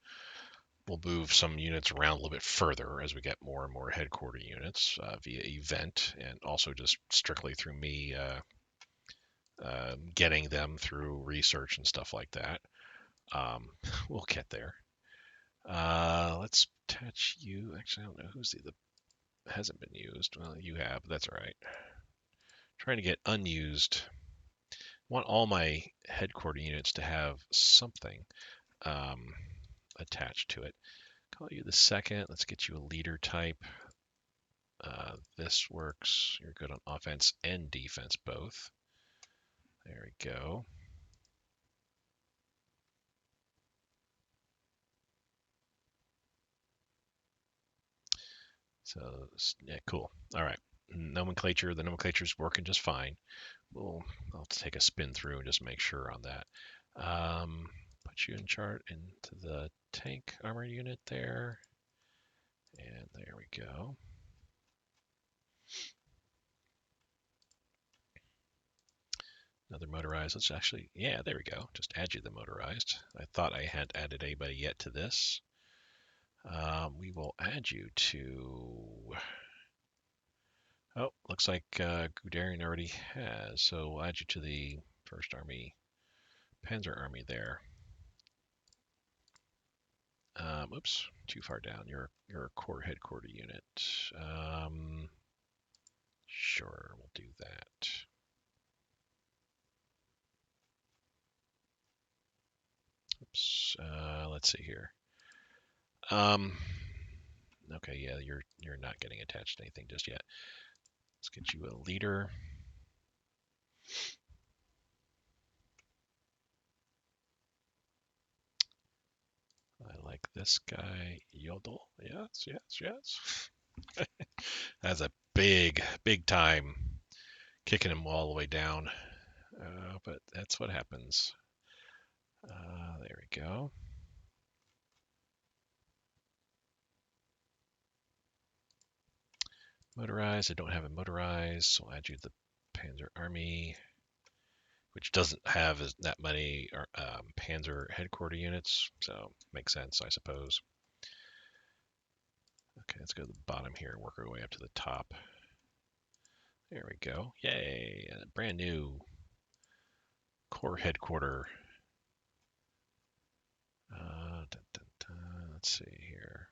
We'll move some units around a little bit further as we get more and more headquarter units via event, and also just strictly through me getting them through research and stuff like that. Um, we'll get there. Let's attach you. Actually, I don't know who's the hasn't been used. Well, you have. That's all right. Trying to get unused. Want all my headquarter units to have something um, attached to it. Call you the second. Let's get you a leader type. This works. You're good on offense and defense both. There we go. So yeah, cool. All right. Nomenclature. The nomenclature is working just fine. I'll take a spin through and just make sure on that. Put you in chart into the tank armor unit there. And there we go. Another motorized. Let's actually, yeah, there we go. Just add you the motorized. I thought I hadn't added anybody yet to this. We will add you to. Oh, looks like Guderian already has. So we'll add you to the First Army, Panzer Army there. Oops, too far down. You're a core headquarter unit. Sure, we'll do that. Oops. Let's see here. Okay, yeah, you're not getting attached to anything just yet. Let's get you a leader. I like this guy, Yodel. Yes, yes, yes. That's a big time kicking him all the way down. But that's what happens. There we go. Motorized. I don't have a motorized, so I'll add you to the Panzer Army, which doesn't have that many Panzer headquarter units, so makes sense, I suppose. Okay, let's go to the bottom here and work our way up to the top. There we go. Yay! A brand new core headquarter. Let's see here.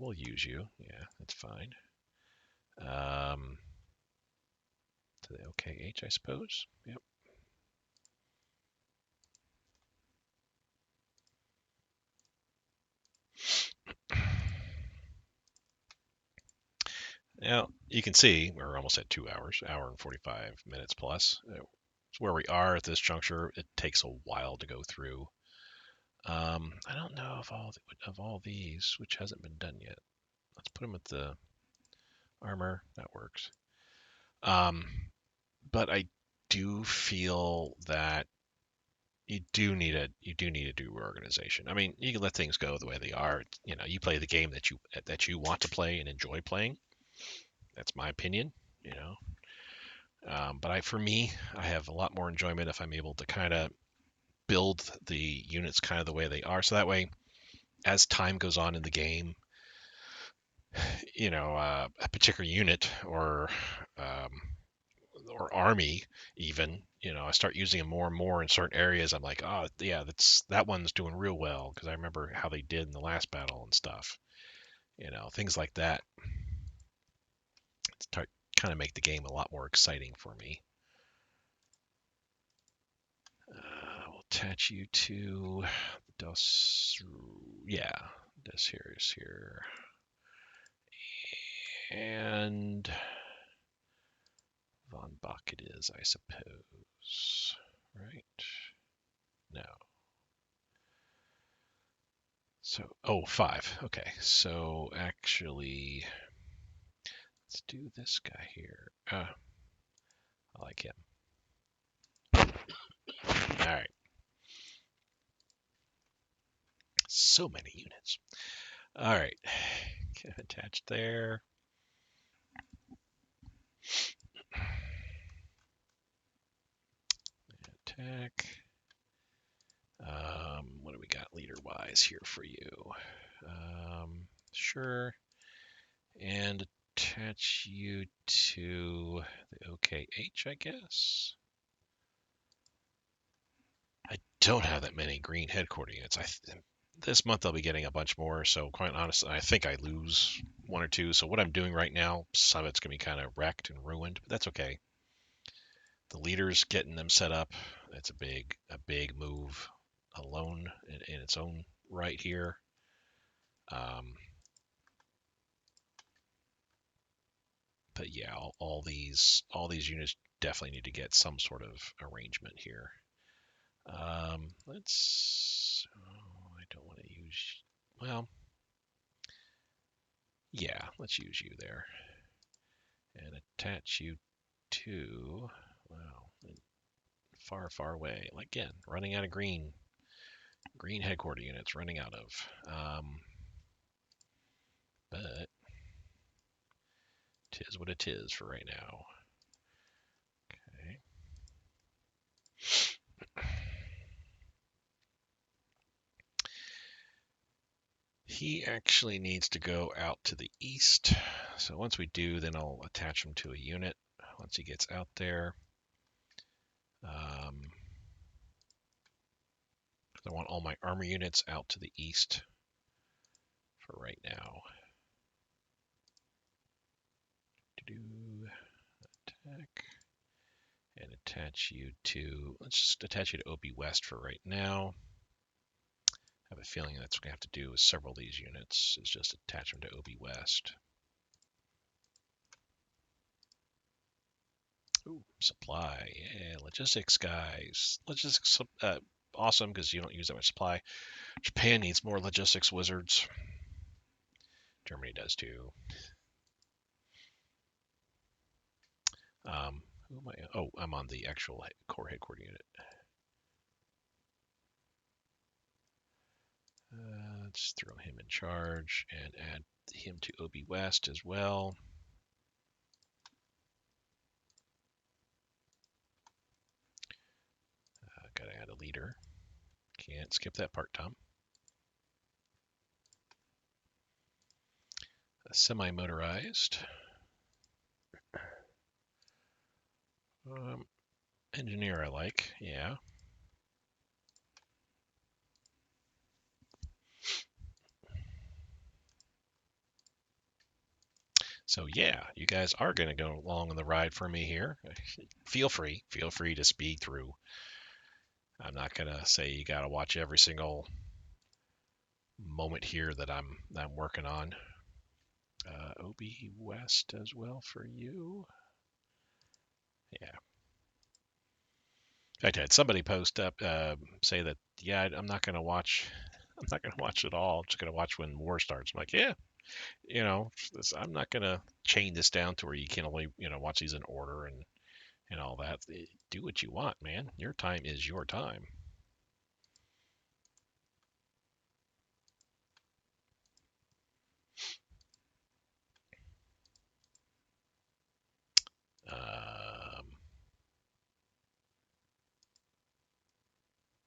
We'll use you. Yeah, that's fine. To the OKH, I suppose. Yep. Now, you can see we're almost at 2 hours, hour and 45 minutes plus. It's where we are at this juncture. It takes a while to go through. I don't know of all these, which hasn't been done yet. Let's put them with the armor. That works. But I do feel that you do need to do reorganization. I mean, you can let things go the way they are. You know, you play the game that you want to play and enjoy playing. That's my opinion. You know, but for me, I have a lot more enjoyment if I'm able to kind of build the units kind of the way they are. So that way, as time goes on in the game, you know, a particular unit um, or army even, you know, I start using them more and more in certain areas. I'm like, oh yeah, that one's doing real well because I remember how they did in the last battle and stuff. You know, things like that start kind of make the game a lot more exciting for me. We'll attach you to DOS. Yeah, this here is here. And Von Bach it is, I suppose. Right? No. So, oh, 5. Okay, so actually, let's do this guy here. I like him. All right. So many units. All right. Get attached there. Attack. What do we got leader-wise here for you? Sure. And attach you to the OKH, I guess. I don't have that many green headquarter units. This month I'll be getting a bunch more, so quite honestly, I think I lose one or two. So what I'm doing right now, some of it's going to be kind of wrecked and ruined, but that's okay. The leaders getting them set up, that's a big move alone in its own right here. But yeah, all these units definitely need to get some sort of arrangement here. Let's. Oh, I don't want to use. Well, yeah, let's use you there and attach you to. Wow, far, far away. Again, running out of green headquarter units. Running out of. But tis what it is for right now. Okay. He actually needs to go out to the east. So once we do, then I'll attach him to a unit once he gets out there. I want all my armor units out to the east for right now. Attack. And attach you to, let's just attach you to OB West for right now. I have a feeling that's what we have to do with several of these units, is just attach them to OB West. Ooh, supply. Yeah, logistics, guys. Logistics, awesome because you don't use that much supply. Japan needs more logistics wizards. Germany does too. Who am I? Oh, I'm on the actual core headquarter unit. Let's throw him in charge and add him to OB West as well. Gotta add a leader. Can't skip that part, Tom. Semi-motorized. Engineer I like, yeah. So yeah, you guys are going to go along on the ride for me here. Feel free to speed through. I'm not going to say you got to watch every single moment here that I'm working on. OB West as well for you. Yeah. In fact, I had somebody post up say that yeah, I'm not going to watch. I'm not going to watch it all. I'm just going to watch when war starts. I'm like, yeah, I'm not going to chain this down to where you can only watch these in order and all that. Do what you want, man. Your time is your time.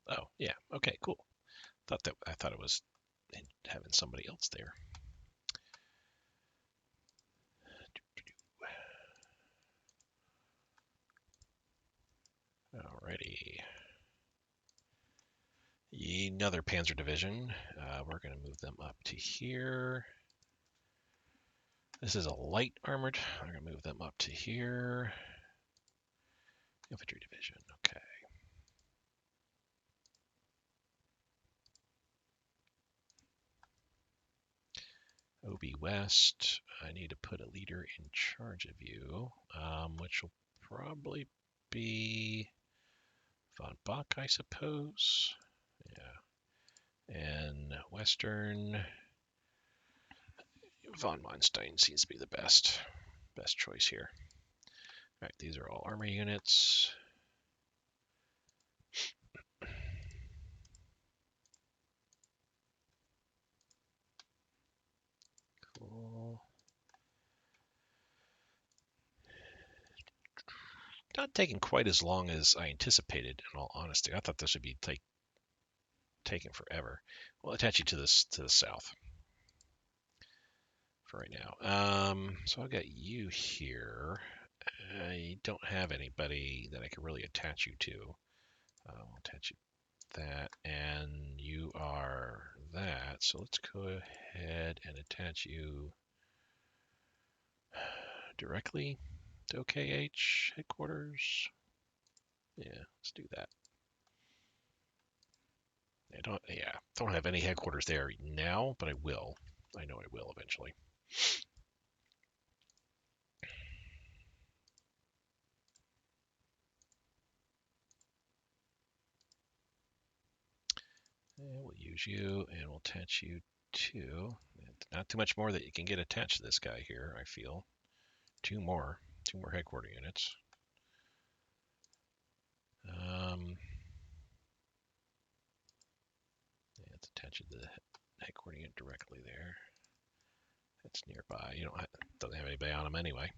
Oh yeah, okay, cool. I thought it was having somebody else there. Alrighty. Another Panzer division. We're going to move them up to here. This is a light armored. I'm going to move them up to here. Infantry division. Okay. OB West. I need to put a leader in charge of you, which will probably be von Bach, I suppose. Yeah. And Western. Von Weinstein seems to be the best choice here. right, these are all army units. Cool. Not taking quite as long as I anticipated, in all honesty. I thought this would be taking forever. We'll attach you to this to the south for right now. So I've got you here. I don't have anybody that I can really attach you to. I'll attach you that, and you are that. So let's go ahead and attach you directly to OKH headquarters. Yeah, let's do that. I don't have any headquarters there now, but I will. I know I will eventually. And we'll use you, and we'll attach you to. Not too much more that you can get attached to this guy here, I feel. Two more headquarter units. Let's attach it to the headquarter unit directly there. That's nearby. You don't have anybody on them anyway.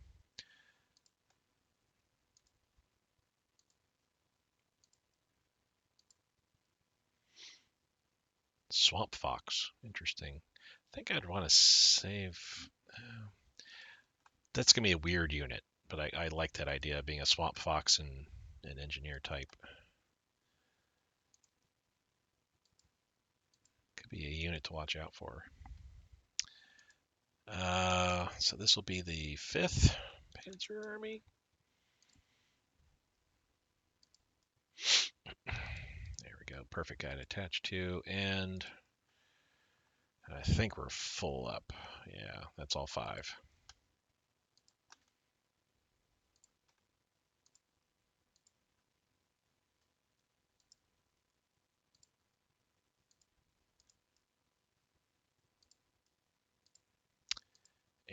Swamp Fox. Interesting. I think I'd want to save. That's going to be a weird unit, but I like that idea of being a Swamp Fox and an engineer type. Could be a unit to watch out for. So this will be the 5th Panzer Army. There we go. Perfect guy to attach to. And I think we're full up. Yeah, that's all 5.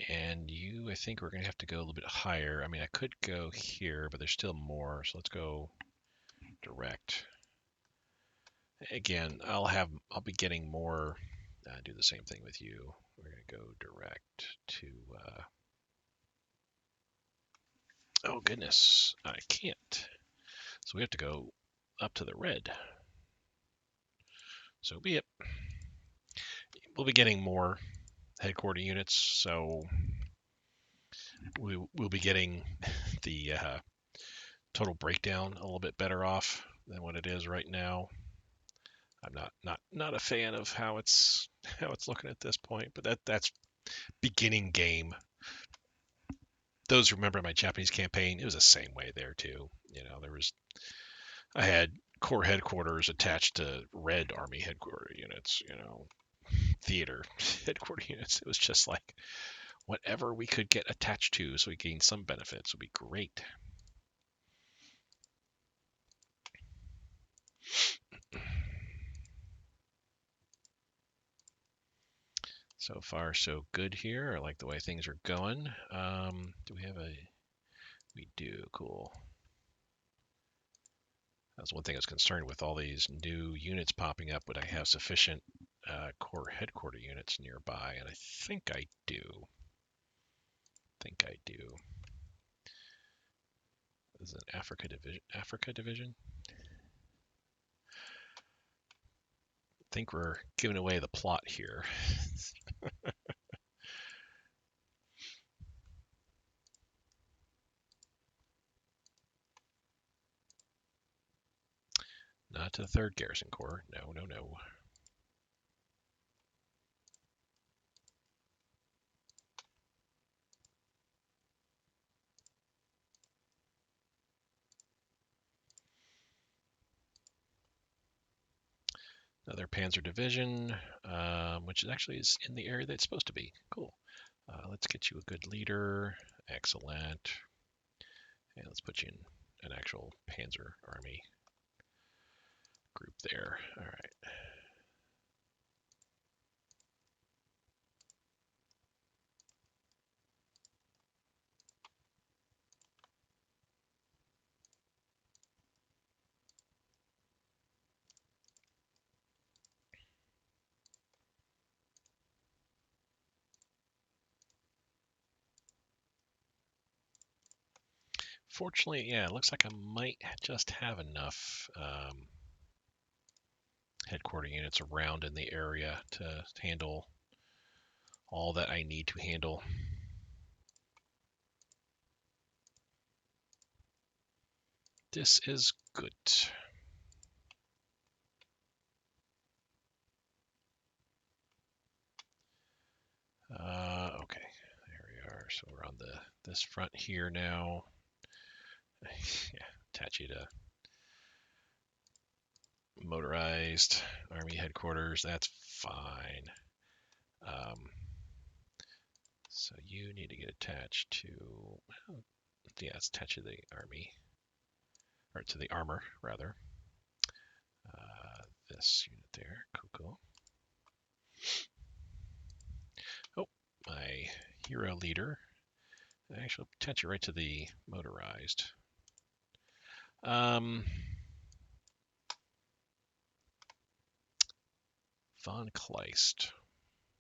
And you, I think we're going to have to go a little bit higher. I mean, I could go here, but there's still more. So let's go direct. Again, I'll be getting more. Do the same thing with you. We're going to go direct to. Oh goodness, I can't. So we have to go up to the red. So be it. We'll be getting more headquarter units, so we'll be getting the total breakdown a little bit better off than what it is right now. I'm not a fan of how it's looking at this point, but that's beginning game. Those who remember my Japanese campaign, it was the same way there too. I had core headquarters attached to red army headquarter units, theater headquarter units. It was just like whatever we could get attached to so we gain some benefits would be great. So far, so good here. I like the way things are going. Do we have we do, cool. That's one thing I was concerned with all these new units popping up. Would I have sufficient core headquarter units nearby? And I think I do. This is an Africa division. I think we're giving away the plot here. Not to the 3rd Garrison Corps. No. Another Panzer division, which actually is in the area that it's supposed to be. Cool. Let's get you a good leader. Excellent. And let's put you in an actual Panzer army group there. All right. Fortunately, yeah, it looks like I might just have enough headquarter units around in the area to handle all that I need to handle. This is good. Okay, there we are. So we're on this front here now. Yeah, attach you to motorized army headquarters. That's fine. So you need to get attached to, yeah, it's attached to the army, or to the armor rather. This unit there, cool. Oh, my hero leader. Actually, attach it right to the motorized. Von Kleist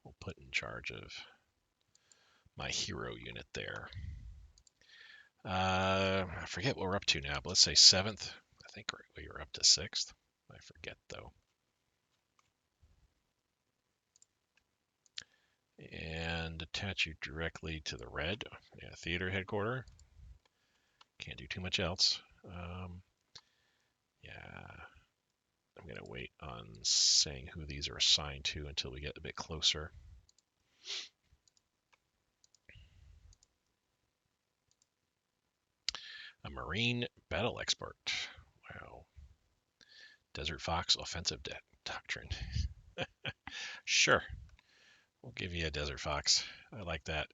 we'll put in charge of my hero unit there. I forget what we're up to now, but let's say 7th. I think we were up to 6th. I forget though. And attach you directly to the red. Yeah, theater headquarter. Can't do too much else. Yeah, I'm going to wait on saying who these are assigned to until we get a bit closer. A Marine battle expert. Wow. Desert Fox offensive doctrine. Sure. We'll give you a Desert Fox. I like that.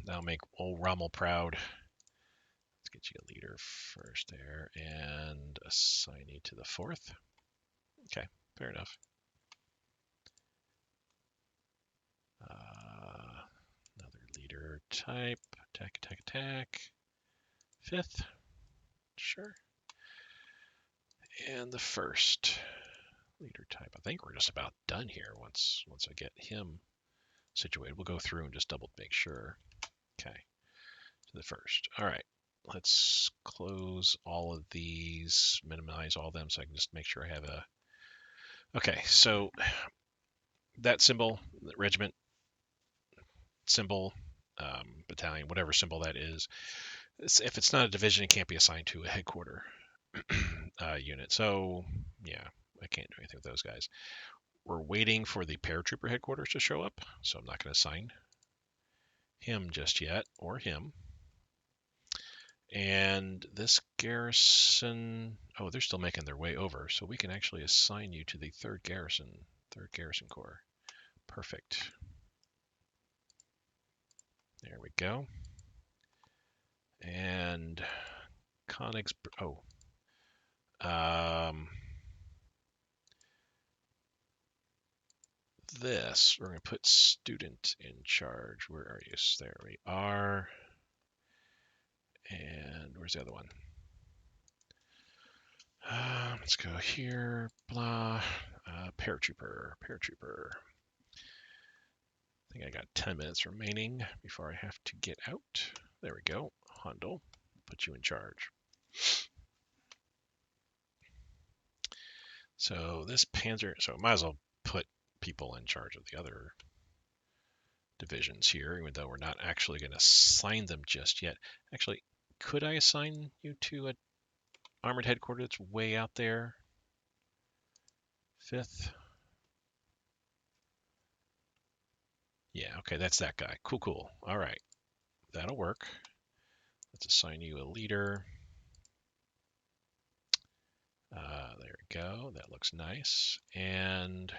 That'll make old Rommel proud. Let's get you a leader first there and assign you to the 4th. Okay, fair enough. Another leader type. Attack. 5th. Sure. And the 1st leader type. I think we're just about done here once I get him situated. We'll go through and just double make sure. Okay. To the 1st. All right. Let's close all of these, minimize all of them so I can just make sure I have a. Okay, so that symbol, the regiment symbol, battalion, whatever symbol that is, if it's not a division, it can't be assigned to a headquarter unit. So, yeah, I can't do anything with those guys. We're waiting for the paratrooper headquarters to show up, so I'm not going to assign him just yet, or him. And this garrison, oh, they're still making their way over, so we can actually assign you to the 3rd Garrison Corps. Perfect. There we go. And Koenigs, this, we're going to put student in charge. Where are you? There we are. And where's the other one? Let's go here. Blah. Paratrooper. I think I got 10 minutes remaining before I have to get out. There we go. Hondo, put you in charge. So this Panzer, so I might as well put people in charge of the other divisions here, even though we're not actually going to assign them just yet. Actually, could I assign you to an armored headquarters that's way out there? 5th. Yeah, okay, that's that guy. Cool. All right, that'll work. Let's assign you a leader. There we go. That looks nice. And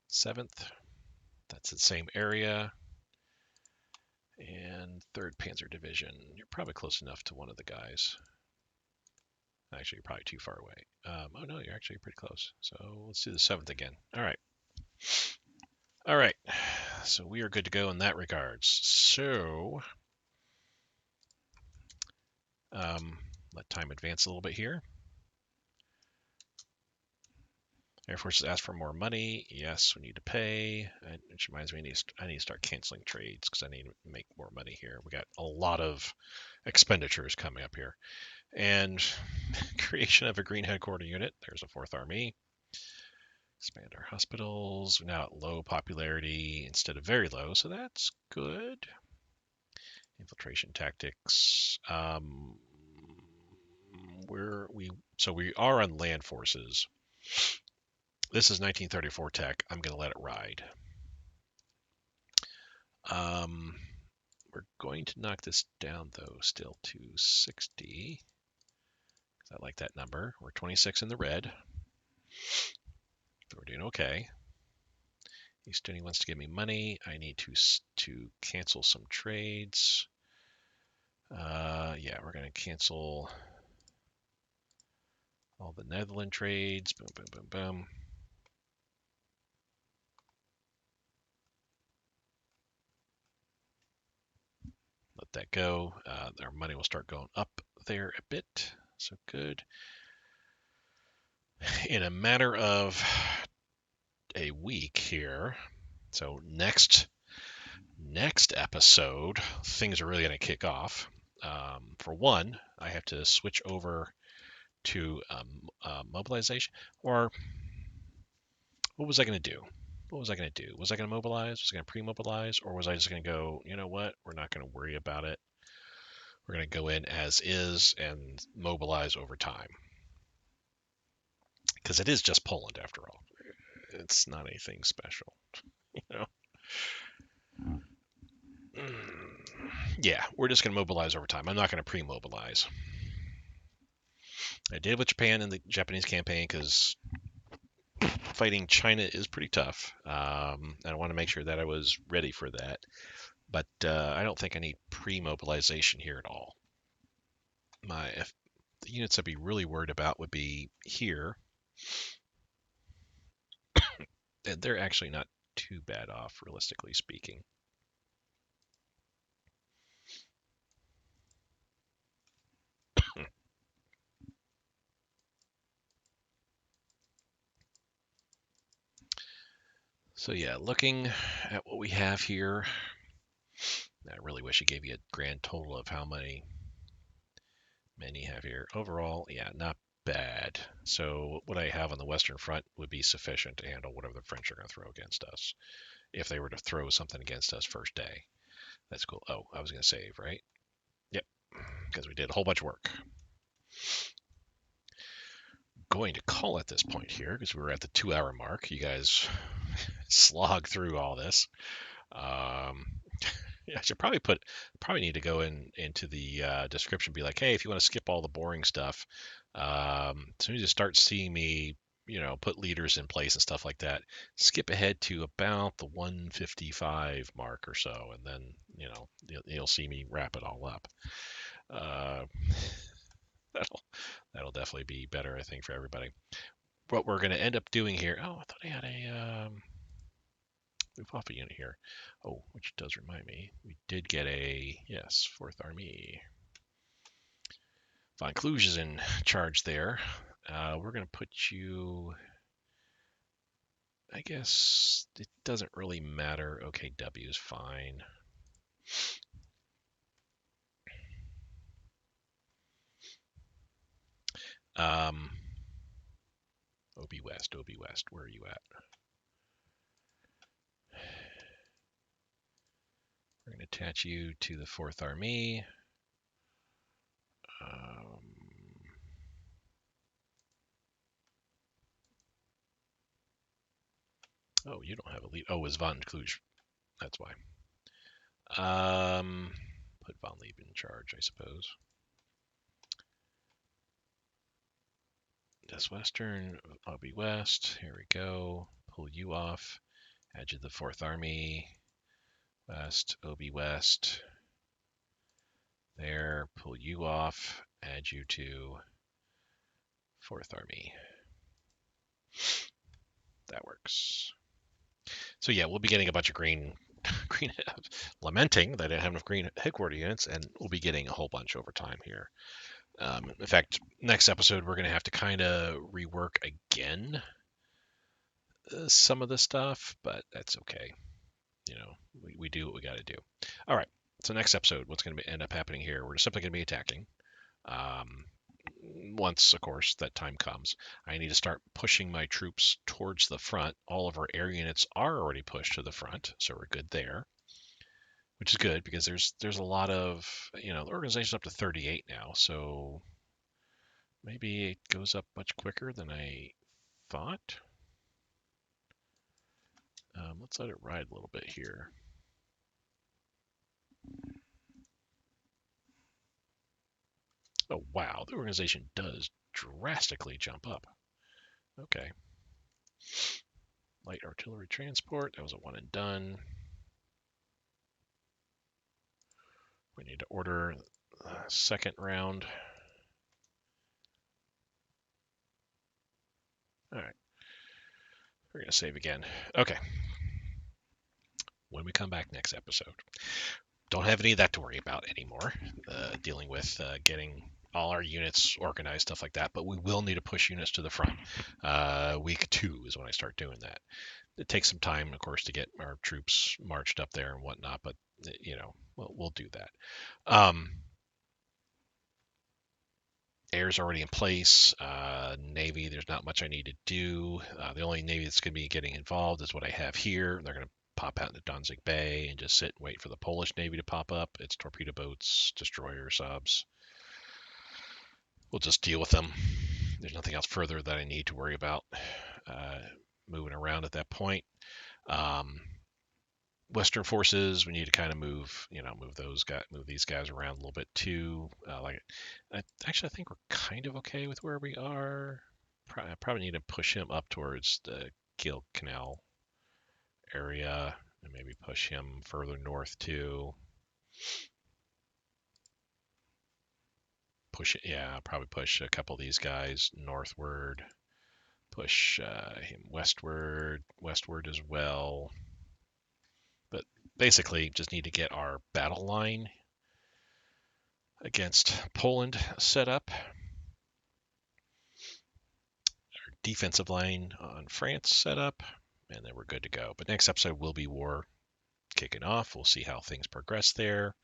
7th, that's the same area. And 3rd Panzer Division, you're probably close enough to one of the guys. Actually, you're probably too far away. Oh no, you're actually pretty close. So let's do the 7th again. All right. So we are good to go in that regards. So let time advance a little bit here. Air Force has asked for more money. Yes, we need to pay. Which reminds me, I need to start canceling trades because I need to make more money here. We got a lot of expenditures coming up here. And creation of a green headquarter unit. There's a 4th Army. Expand our hospitals. We're now at low popularity instead of very low, so that's good. Infiltration tactics. We are on land forces. This is 1934 tech. I'm going to let it ride. We're going to knock this down though, still to 60. I like that number. We're 26 in the red. So we're doing okay. Eastern wants to give me money. I need to cancel some trades. Yeah, we're going to cancel all the Netherlands trades. Boom, boom, boom, boom. Let that go. Our money will start going up there a bit. So good. In a matter of a week here, so next episode, things are really going to kick off. For one, I have to switch over to mobilization. Or what was I going to do? Was I going to mobilize? Was I going to pre-mobilize? Or was I just going to go, you know what? We're not going to worry about it. We're going to go in as is and mobilize over time. Because it is just Poland after all. It's not anything special, you know? Yeah, we're just going to mobilize over time. I'm not going to pre-mobilize. I did with Japan in the Japanese campaign because fighting China is pretty tough. And I want to make sure that I was ready for that. But I don't think I need pre-mobilization here at all. The units I'd be really worried about would be here. And they're actually not too bad off, realistically speaking. So yeah, looking at what we have here, I really wish it gave you a grand total of how many men you have here. Overall, yeah, not bad. So what I have on the Western Front would be sufficient to handle whatever the French are going to throw against us. If they were to throw something against us first day. That's cool. Oh, I was going to save, right? Yep, because we did a whole bunch of work. Going to call at this point here because we were at the 2-hour mark. You guys slog through all this. Yeah, I should probably need to go into the description, be like, hey, if you want to skip all the boring stuff, as soon as you start seeing me, put leaders in place and stuff like that, skip ahead to about the 155 mark or so, and then you'll see me wrap it all up. Uh, that'll definitely be better, I think, for everybody. What we're going to end up doing here. Oh, I thought I had a move off a unit here. Oh, which does remind me, we did get a 4th Army. Von Kluge is in charge there. We're going to put you. I guess it doesn't really matter. Okay, W is fine. OB West, where are you at? We're going to attach you to the 4th Army. Oh, you don't have a lead. Oh, it was Von Kluge. That's why. Put Von Lieb in charge, I suppose. That's Western, OB West. Here we go. Pull you off. Add you to the 4th Army. West, OB West. There. Pull you off. Add you to 4th Army. That works. So yeah, we'll be getting a bunch of green, lamenting that I didn't have enough green headquarter units, and we'll be getting a whole bunch over time here. In fact, next episode we're going to have to kind of rework again some of the stuff, but that's okay. We do what we got to do. All right. So next episode, what's going to end up happening here? We're simply going to be attacking. Um, Once, of course, that time comes, I need to start pushing my troops towards the front. All of our air units are already pushed to the front, so we're good there, which is good because there's a lot of the organization's up to 38 now, so maybe it goes up much quicker than I thought. Let's let it ride a little bit here. Oh wow, the organization does drastically jump up. Okay. Light artillery transport, that was a one and done. We need to order a second round. All right, we're going to save again. Okay, when we come back next episode, don't have any of that to worry about anymore, dealing with getting all our units organized, stuff like that, but we will need to push units to the front. Week 2 is when I start doing that. It takes some time, of course, to get our troops marched up there and whatnot, but, we'll do that. Air's already in place. Navy, there's not much I need to do. The only Navy that's going to be getting involved is what I have here. They're going to pop out into Danzig Bay and just sit and wait for the Polish Navy to pop up. It's torpedo boats, destroyer subs. We'll just deal with them. There's nothing else further that I need to worry about moving around at that point. Western forces, we need to kind of move these guys around a little bit too. Actually, I think we're kind of okay with where we are. I probably need to push him up towards the Kiel Canal area and maybe push him further north too. Probably push a couple of these guys northward. Push him westward as well. But basically, just need to get our battle line against Poland set up. Our defensive line on France set up, and then we're good to go. But next episode will be war kicking off. We'll see how things progress there.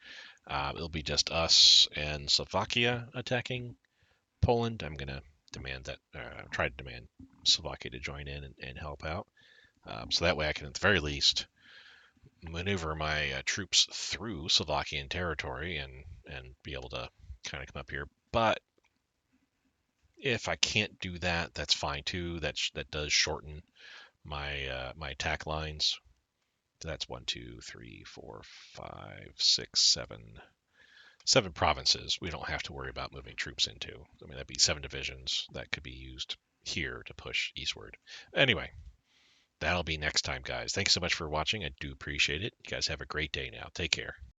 It'll be just us and Slovakia attacking Poland. I'm going to try to demand Slovakia to join in and help out. So that way I can, at the very least, maneuver my troops through Slovakian territory and be able to kind of come up here. But if I can't do that, that's fine too. That does shorten my attack lines. That's 1, 2, 3, 4, 5, 6, 7 provinces. We don't have to worry about moving troops into. I mean, that'd be 7 divisions that could be used here to push eastward. Anyway, that'll be next time, guys. Thanks so much for watching. I do appreciate it. You guys have a great day now. Take care.